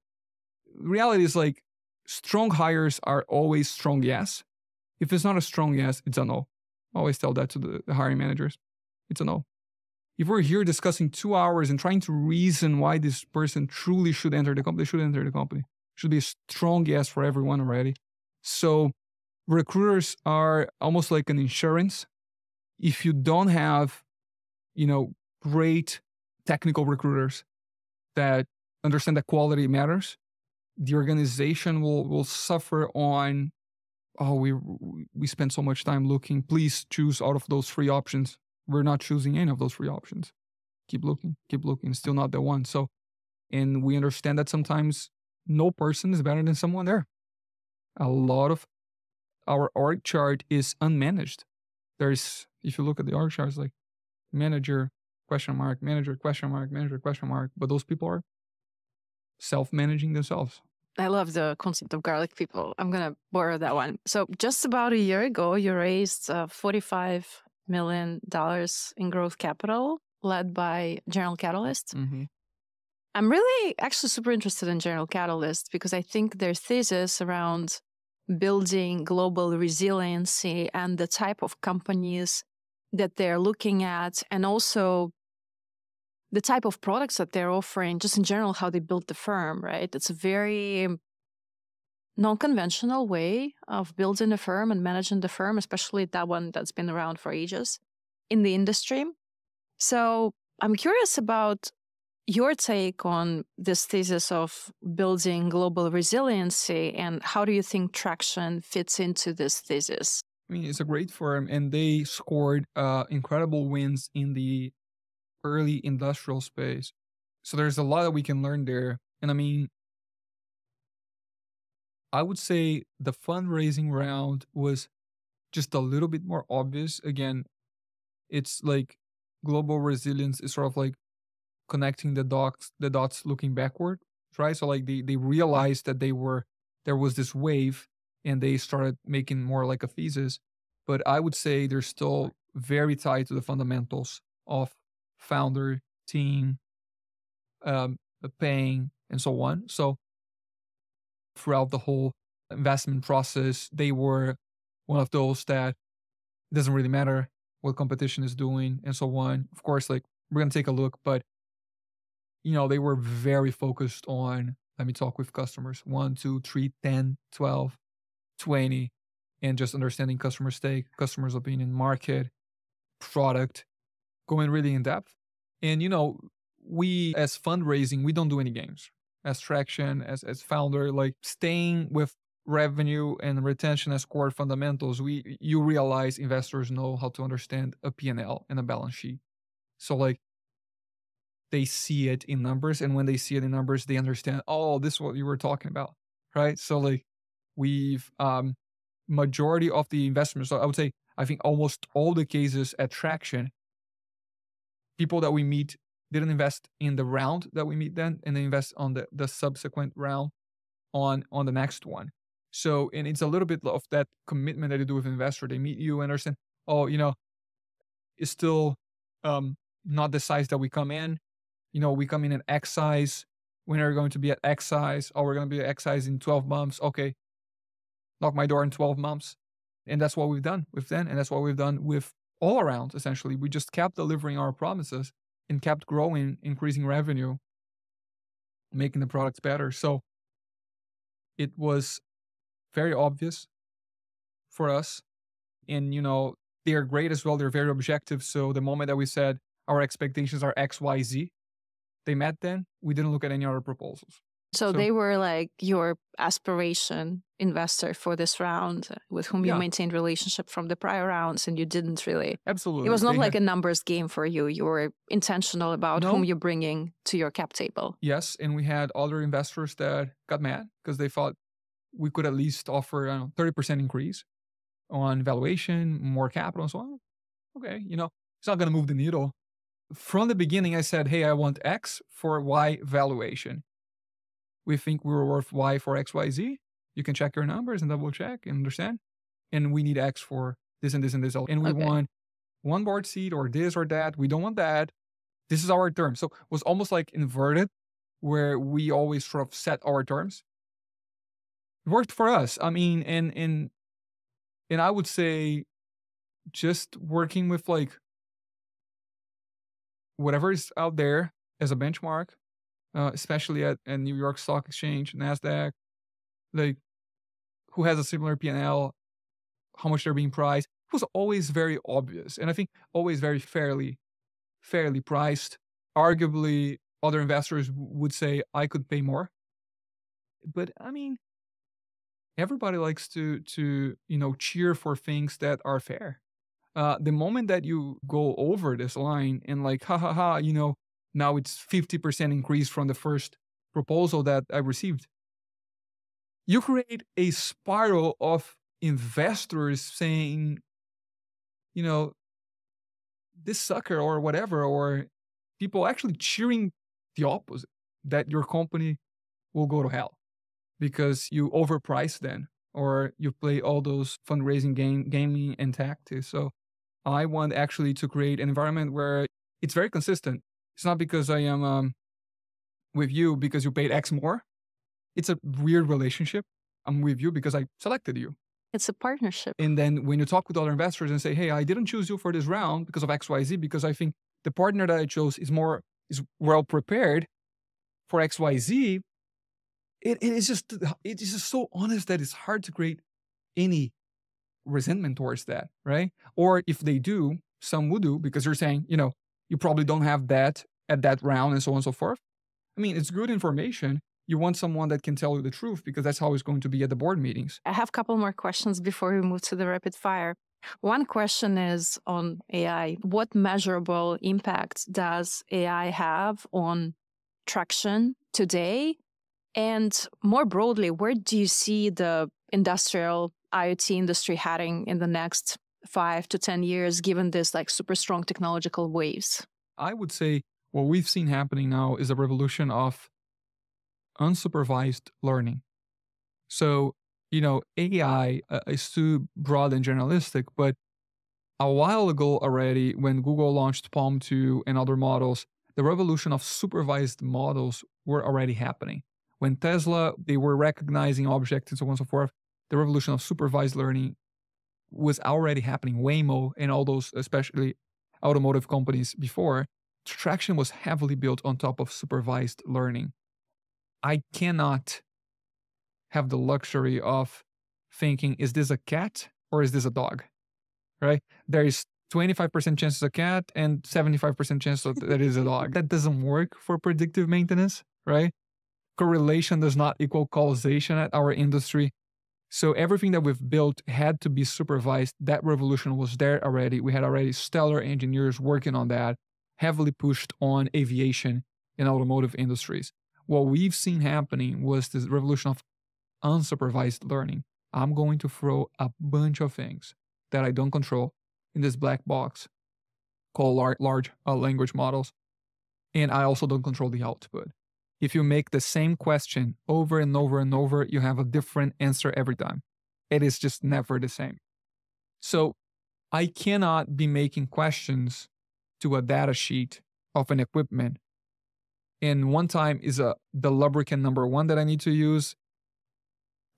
reality is like strong hires are always strong yes. If it's not a strong yes, it's a no. I always tell that to the hiring managers. It's a no. If we're here discussing 2 hours and trying to reason why this person truly should enter the company, they should enter the company. It should be a strong yes for everyone already. So recruiters are almost like an insurance. If you don't have, great technical recruiters that understand that quality matters, the organization will suffer on, we spend so much time looking. Please choose out of those 3 options. We're not choosing any of those 3 options. Keep looking, still not the one. So, and we understand that sometimes no person is better than someone there. A lot of our org chart is unmanaged. If you look at the org chart, it's like manager, question mark, manager, question mark, manager, question mark. But those people are self-managing themselves. I love the concept of garlic people. I'm going to borrow that one. So just about a year ago, you raised $45 million in growth capital led by General Catalyst. Mm-hmm. I'm really actually super interested in General Catalyst because I think their thesis around building global resiliency and the type of companies that they're looking at, and also the type of products that they're offering, just in general, how they built the firm, right? It's a very non-conventional way of building a firm and managing the firm, especially that one that's been around for ages in the industry. So I'm curious about your take on this thesis of building global resiliency, and how do you think Traction fits into this thesis? I mean, it's a great firm, and they scored incredible wins in the early industrial space. So there's a lot that we can learn there. And I mean, I would say the fundraising round was just a little bit more obvious. Again, it's like global resilience is sort of like connecting the dots looking backward, right? So like they realized that there was this wave, and they started making more like a thesis. But I would say they're still very tied to the fundamentals of founder, team, paying, and so on. So throughout the whole investment process, they were one of those that it doesn't really matter what competition is doing and so on. Of course, like we're gonna take a look, but they were very focused on, let me talk with customers 1, 2, 3, 10, 12, 20, and just understanding customer stake, customers' opinion, market, product, going really in depth. And we as fundraising, we don't do any games. As Traction, as founder, like staying with revenue and retention as core fundamentals, you realize investors know how to understand a P&L and a balance sheet. So like they see it in numbers, and when they see it in numbers, they understand, oh, this is what you were talking about, right? So like we've majority of the investments, so I would say I think almost all the cases at Traction, people that we meet didn't invest in the round that we meet then, and they invest on the subsequent round on the next one. So, and it's a little bit of that commitment that you do with an investor. They meet you and understand, oh, it's still not the size that we come in. We come in at X size. When are we going to be at X size? Oh, we're going to be at X size in 12 months. Okay. Knock my door in 12 months. And that's what we've done with them. And that's what we've done with all around, essentially. We just kept delivering our promises and kept growing, increasing revenue, making the products better. So it was very obvious for us. And, they're great as well. They're very objective. So the moment that we said our expectations are X, Y, Z, they met then. We didn't look at any other proposals. So they were like your aspiration investor for this round, with whom you maintained relationship from the prior rounds, and you didn't really. Absolutely. It was not like a numbers game for you. You were intentional about whom you're bringing to your cap table. Yes, and we had other investors that got mad because they thought we could at least offer 30% increase on valuation, more capital, and so on. Okay, it's not going to move the needle. From the beginning, I said, hey, I want X for Y valuation. We think we were worth Y for X, Y, Z. You can check your numbers and double check and understand. And we need X for this and this and this. And we want one board seat or this or that. We don't want that. This is our term. So it was almost like inverted, where we always sort of set our terms. It worked for us. I mean, and I would say just working with like whatever is out there as a benchmark, especially at New York Stock Exchange, NASDAQ, like who has a similar P&L, how much they're being priced. It was always very obvious. And I think always very fairly priced. Arguably, other investors would say, I could pay more. But I mean, everybody likes to cheer for things that are fair. The moment that you go over this line and like, now it's 50% increase from the first proposal that I received, you create a spiral of investors saying, this sucker or whatever, or people actually cheering the opposite, that your company will go to hell. because you overprice then, or you play all those fundraising gaming and tactics. So I want actually to create an environment where it's very consistent. It's not because I am with you because you paid X more. It's a weird relationship. I'm with you because I selected you. It's a partnership. And then when you talk with other investors and say, hey, I didn't choose you for this round because of XYZ, because I think the partner that I chose is well prepared for XYZ, it is just so honest that it's hard to create any resentment towards that, right? Or if they do, some would do because you're saying, you probably don't have that at that round and so on and so forth. I mean, it's good information. You want someone that can tell you the truth because that's how it's going to be at the board meetings. I have a couple more questions before we move to the rapid fire. One question is on AI. What measurable impact does AI have on Traction today? And more broadly, where do you see the industrial IoT industry heading in the next 5 to 10 years, given this like super strong technological waves? I would say what we've seen happening now is a revolution of unsupervised learning. So, AI is too broad and generalistic, but a while ago already, when Google launched Palm 2 and other models, the revolution of supervised models were already happening. When Tesla, they were recognizing objects and so on and so forth, the revolution of supervised learning was already happening. Waymo and all those, especially automotive companies before, Traction was heavily built on top of supervised learning. I cannot have the luxury of thinking, is this a cat or is this a dog? Right? There is 25% chance it's a cat and 75% chance that it is a dog. That doesn't work for predictive maintenance, right? Correlation does not equal causation at our industry. So everything that we've built had to be supervised. That revolution was there already. We had already stellar engineers working on that, heavily pushed on aviation and automotive industries. What we've seen happening was this revolution of unsupervised learning. I'm going to throw a bunch of things that I don't control in this black box called large language models. And I also don't control the output. If you make the same question over and over and over, you have a different answer every time. It is just never the same. So I cannot be making questions to a data sheet of an equipment. And one time is the lubricant number 1 that I need to use.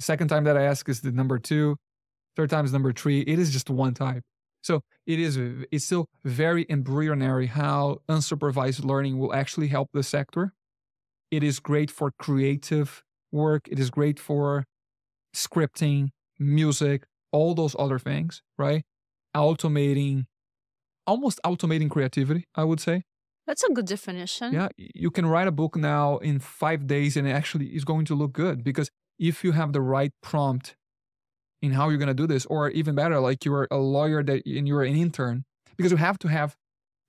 Second time that I ask is the number 2. Third time is number 3. It is just one type. So it's still very embryonic how unsupervised learning will actually help the sector. It is great for creative work. It is great for scripting, music, all those other things, right? Almost automating creativity, I would say. That's a good definition. Yeah, you can write a book now in 5 days and it actually is going to look good because if you have the right prompt in how you're going to do this, or even better, like you're a lawyer and you're an intern, because you have to have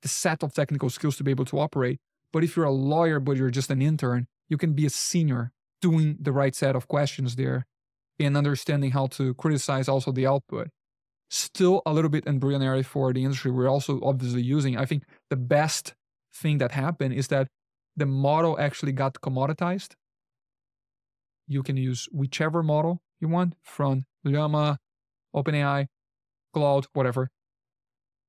the set of technical skills to be able to operate. But if you're a lawyer, but you're just an intern, you can be a senior doing the right set of questions there and understanding how to criticize also the output. Still a little bit embryonic for the industry. We're also obviously using, I think the best thing that happened is that the model actually got commoditized. You can use whichever model you want from Llama, OpenAI, Cloud, whatever.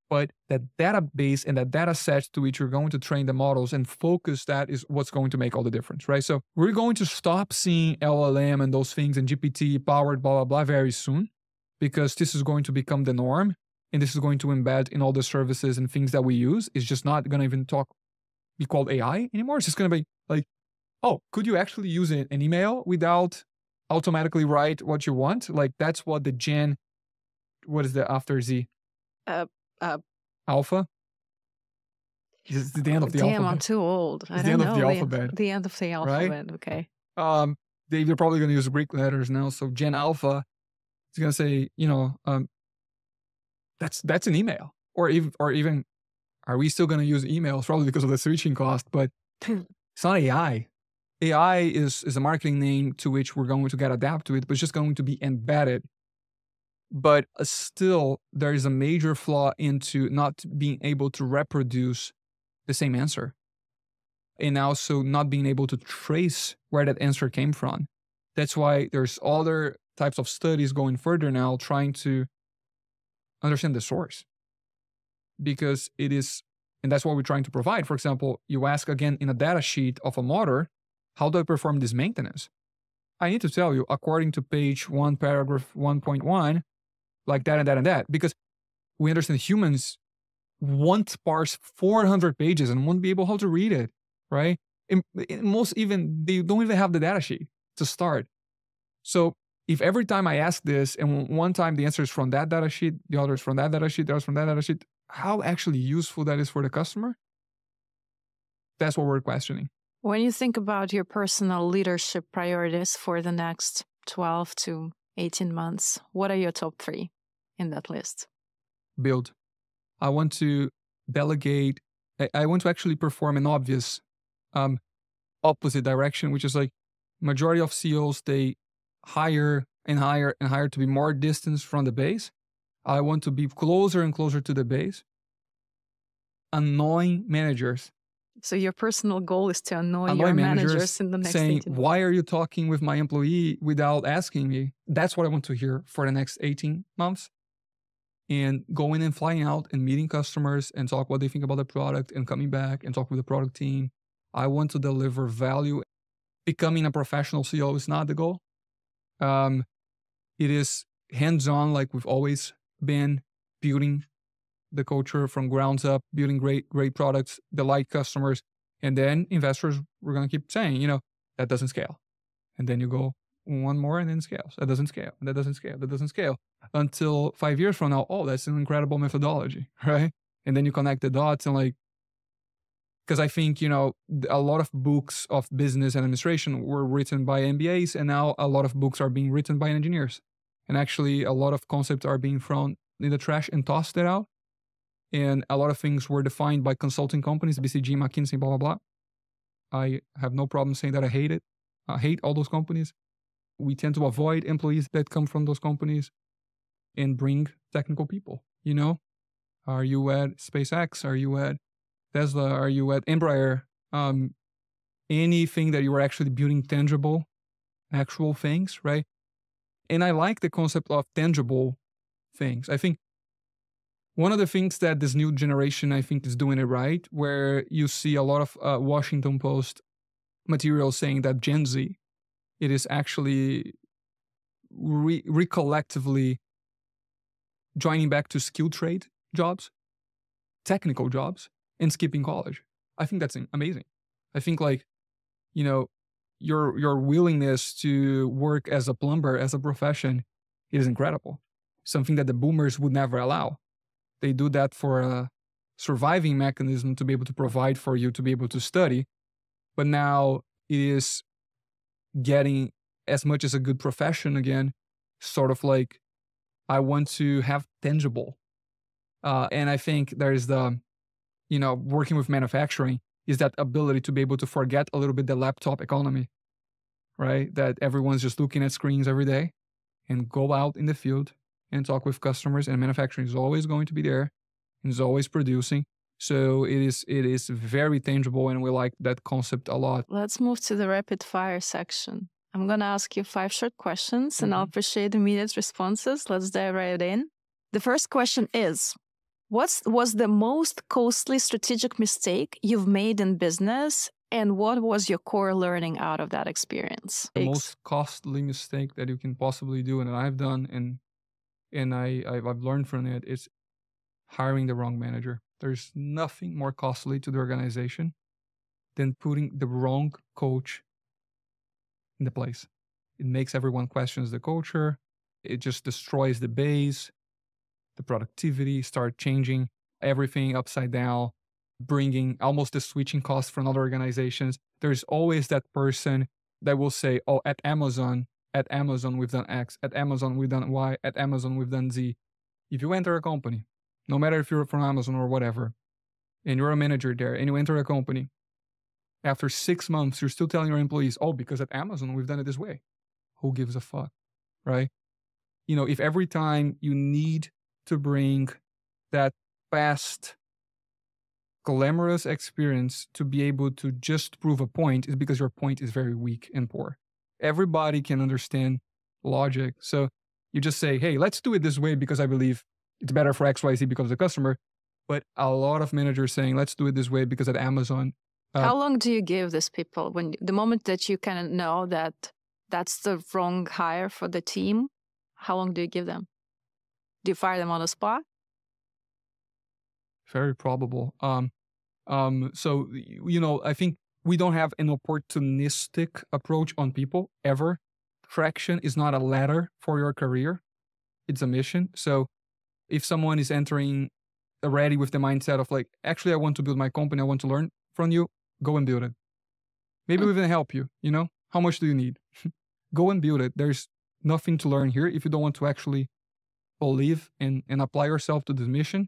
But that database and that data set to which you're going to train the models and focus that is what's going to make all the difference, right? So we're going to stop seeing LLM and those things and GPT powered blah, blah, blah very soon because this is going to become the norm and this is going to embed in all the services and things that we use. It's just not going to even be called AI anymore. It's just going to be like, oh, could you actually use an email without automatically write what you want? Like that's what what is the after Z? Alpha? It's the end of the alphabet. Damn, I'm too old. It's the end of the alphabet. The end of the alphabet, right? Okay. They're probably going to use Greek letters now. So Gen Alpha is going to say, that's an email. Or even, are we still going to use emails? Probably because of the switching cost, but it's not AI. AI is a marketing name to which we're going to get adapt to it, but it's just going to be embedded. But still, there is a major flaw into not being able to reproduce the same answer. And also not being able to trace where that answer came from. That's why there's other types of studies going further now trying to understand the source, because it is, and that's what we're trying to provide. For example, you ask again in a data sheet of a motor, how do I perform this maintenance? I need to tell you, according to page 1, paragraph 1.1, like that and that and that, because we understand humans won't parse 400 pages and won't be able how to read it, right? In most even, they don't even have the data sheet to start. So if every time I ask this, and one time the answer is from that data sheet, the other is from that data sheet, the other is from that data sheet, how actually useful that is for the customer? That's what we're questioning. When you think about your personal leadership priorities for the next 12 to 18 months, what are your top 3 in that list? Build. I want to delegate. I want to actually perform an obvious opposite direction, which is like majority of CEOs, they hire and hire and hire to be more distance from the base. I want to be closer and closer to the base. Annoying managers. So your personal goal is to annoy your managers in the next saying, 18 months. why are you talking with my employee without asking me? That's what I want to hear for the next 18 months. And going and flying out and meeting customers and talk what they think about the product and coming back and talk with the product team. I want to deliver value. Becoming a professional CEO is not the goal. It is hands-on, like we've always been, building the culture from grounds up, building great products, delight customers. And then investors, we're going to keep saying, that doesn't scale. And then you go one more and then scales. That doesn't scale. That doesn't scale. That doesn't scale. Until 5 years from now, oh, that's an incredible methodology, right? And then you connect the dots and because I think, a lot of books of business and administration were written by MBAs, and now a lot of books are being written by engineers. And actually, a lot of concepts are being thrown in the trash and tossed it out. And a lot of things were defined by consulting companies, BCG, McKinsey, blah, blah, blah. I have no problem saying that I hate it. I hate all those companies. We tend to avoid employees that come from those companies and bring technical people, Are you at SpaceX? Are you at Tesla? Are you at Embraer? Anything that you are actually building tangible, actual things, right? And I like the concept of tangible things. I think one of the things that this new generation, I think, is doing it right, where you see a lot of Washington Post material saying that Gen Z, it is actually recollectively joining back to skilled trade jobs, technical jobs, and skipping college. I think that's amazing. I think your willingness to work as a plumber, as a profession, is incredible. Something that the boomers would never allow. They do that for a surviving mechanism to be able to provide for you to be able to study. But now it is getting as much as a good profession again, sort of like I want to have tangible. And I think there's working with manufacturing is that ability to be able to forget a little bit the laptop economy, right? That everyone's just looking at screens every day, and go out in the field and talk with customers, and manufacturing is always going to be there and is always producing. So it is very tangible, and we like that concept a lot. Let's move to the rapid fire section. I'm going to ask you 5 short questions, and I'll appreciate immediate responses. Let's dive right in. The first question is, what was the most costly strategic mistake you've made in business, and what was your core learning out of that experience? The most costly mistake that you can possibly do, and that I've done, and I've learned from it, is hiring the wrong manager. There's nothing more costly to the organization than putting the wrong coach in the place. It makes everyone questions the culture. It just destroys the base, the productivity, start changing everything upside down, bringing almost the switching costs from other organizations. There's always that person that will say, oh, at Amazon we've done X, at Amazon we've done Y, at Amazon we've done Z. If you enter a company, no matter if you're from Amazon or whatever, and you're a manager there, and you enter a company, after 6 months, you're still telling your employees, oh, because at Amazon we've done it this way. Who gives a fuck, right? If every time you need to bring that fast, glamorous experience to be able to just prove a point, is because your point is very weak and poor. everybody can understand logic. So you just say, hey, let's do it this way because I believe it's better for XYZ because of the customer. But a lot of managers saying, let's do it this way because at Amazon. How long do you give these people when the moment that you kind of know that that's the wrong hire for the team? How long do you give them? Do you fire them on the spot? Very probable. So, I think we don't have an opportunistic approach on people ever. Traction is not a ladder for your career. It's a mission. So if someone is entering already with the mindset of like, actually, I want to build my company, I want to learn from you, go and build it. Maybe we even help you, how much do you need? Go and build it. There's nothing to learn here. If you don't want to actually believe and apply yourself to this mission,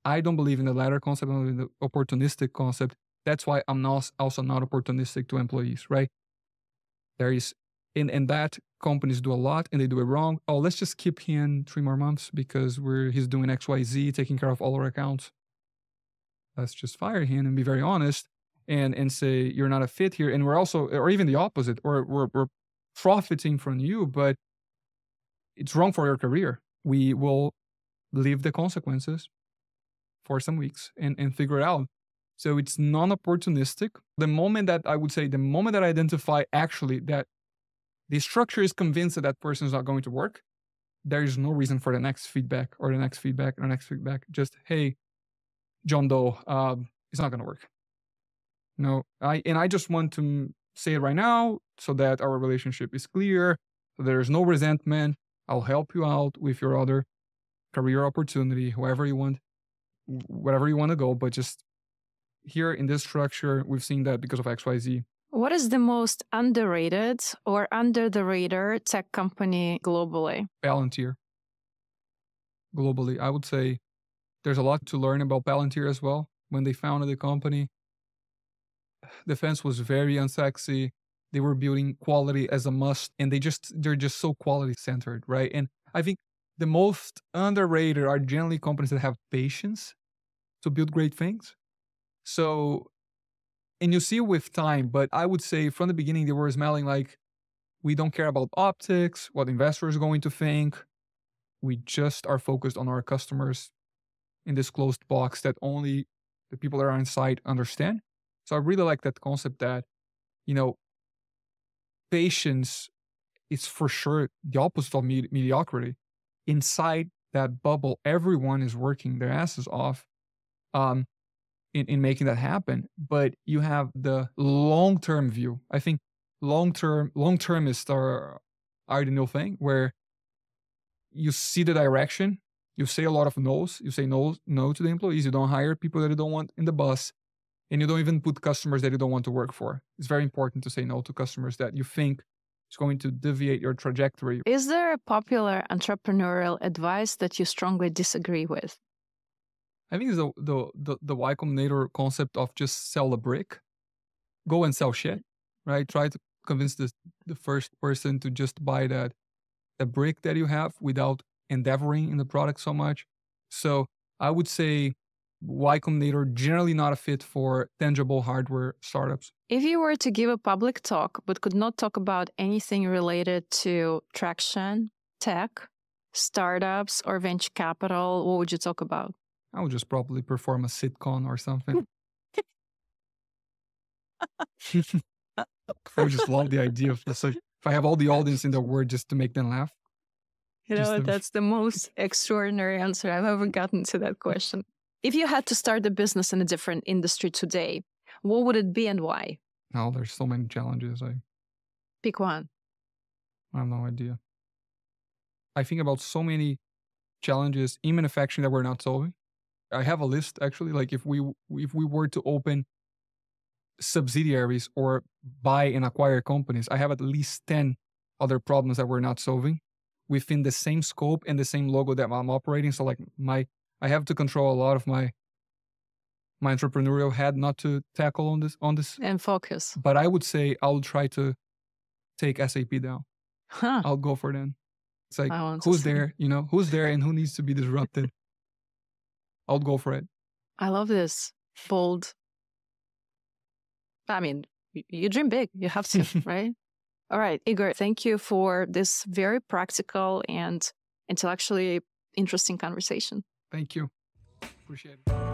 I don't believe in the latter concept, I believe in the opportunistic concept. That's why I'm also not opportunistic to employees, right? There is, and that companies do a lot and they do it wrong. Oh, let's just keep him 3 more months because he's doing XYZ, taking care of all our accounts. Let's just fire him and be very honest and say, you're not a fit here. And we're also, or even the opposite, or we're profiting from you, but it's wrong for your career. We will leave the consequences for some weeks and figure it out. So it's non-opportunistic. The moment that I identify actually that the structure is convinced that that person is not going to work, there is no reason for the next feedback or the next feedback or the next feedback. Just, hey, John Doe, it's not going to work. No, I just want to say it right now so that our relationship is clear, so there's no resentment. I'll help you out with your other career opportunity, wherever you want, wherever you want to go. But just here in this structure, we've seen that because of XYZ. What is the most underrated or under the radar tech company globally? Palantir. Globally, I would say there's a lot to learn about Palantir as well. When they founded the company, defense was very unsexy. They were building quality as a must, and they're just so quality centered, right? And I think the most underrated are generally companies that have patience to build great things. So, and you see it with time, but I would say from the beginning, they were smelling like, we don't care about optics, what investors are going to think. We just are focused on our customers in this closed box that only the people that are inside understand. So I really like that concept that, patience is for sure the opposite of mediocrity. Inside that bubble, everyone is working their asses off in making that happen. But you have the long-term view. I think long-termists are the new thing, where you see the direction, you say a lot of no's, you say no to the employees, you don't hire people that you don't want in the bus, and you don't even put customers that you don't want to work for. It's very important to say no to customers that you think is going to deviate your trajectory. Is there a popular entrepreneurial advice that you strongly disagree with? I think it's the Y Combinator concept of just sell a brick. Go and sell shit, right? Try to convince the first person to just buy the brick that you have without endeavoring in the product so much. So I would say Y Combinator generally not a fit for tangible hardware startups. If you were to give a public talk but could not talk about anything related to traction, tech, startups, or venture capital, what would you talk about? I would just probably perform a sitcom or something. I would just love the idea of this. If I have all the audience in the world just to make them laugh. That's the most extraordinary answer I've ever gotten to that question. If you had to start a business in a different industry today, what would it be and why? Oh, there's so many challenges. Pick one. I have no idea. I think about so many challenges in manufacturing that we're not solving. I have a list actually. Like if we were to open subsidiaries or buy and acquire companies, I have at least 10 other problems that we're not solving within the same scope and the same logo that I'm operating. So like I have to control a lot of my entrepreneurial head not to tackle on this and focus. But I would say I'll try to take SAP down. I'll go for them. It's like who's there, who's there and who needs to be disrupted. I'll go for it. I love this. Bold. I mean, you dream big. You have to, right? All right, Igor, thank you for this very practical and intellectually interesting conversation. Thank you. Appreciate it.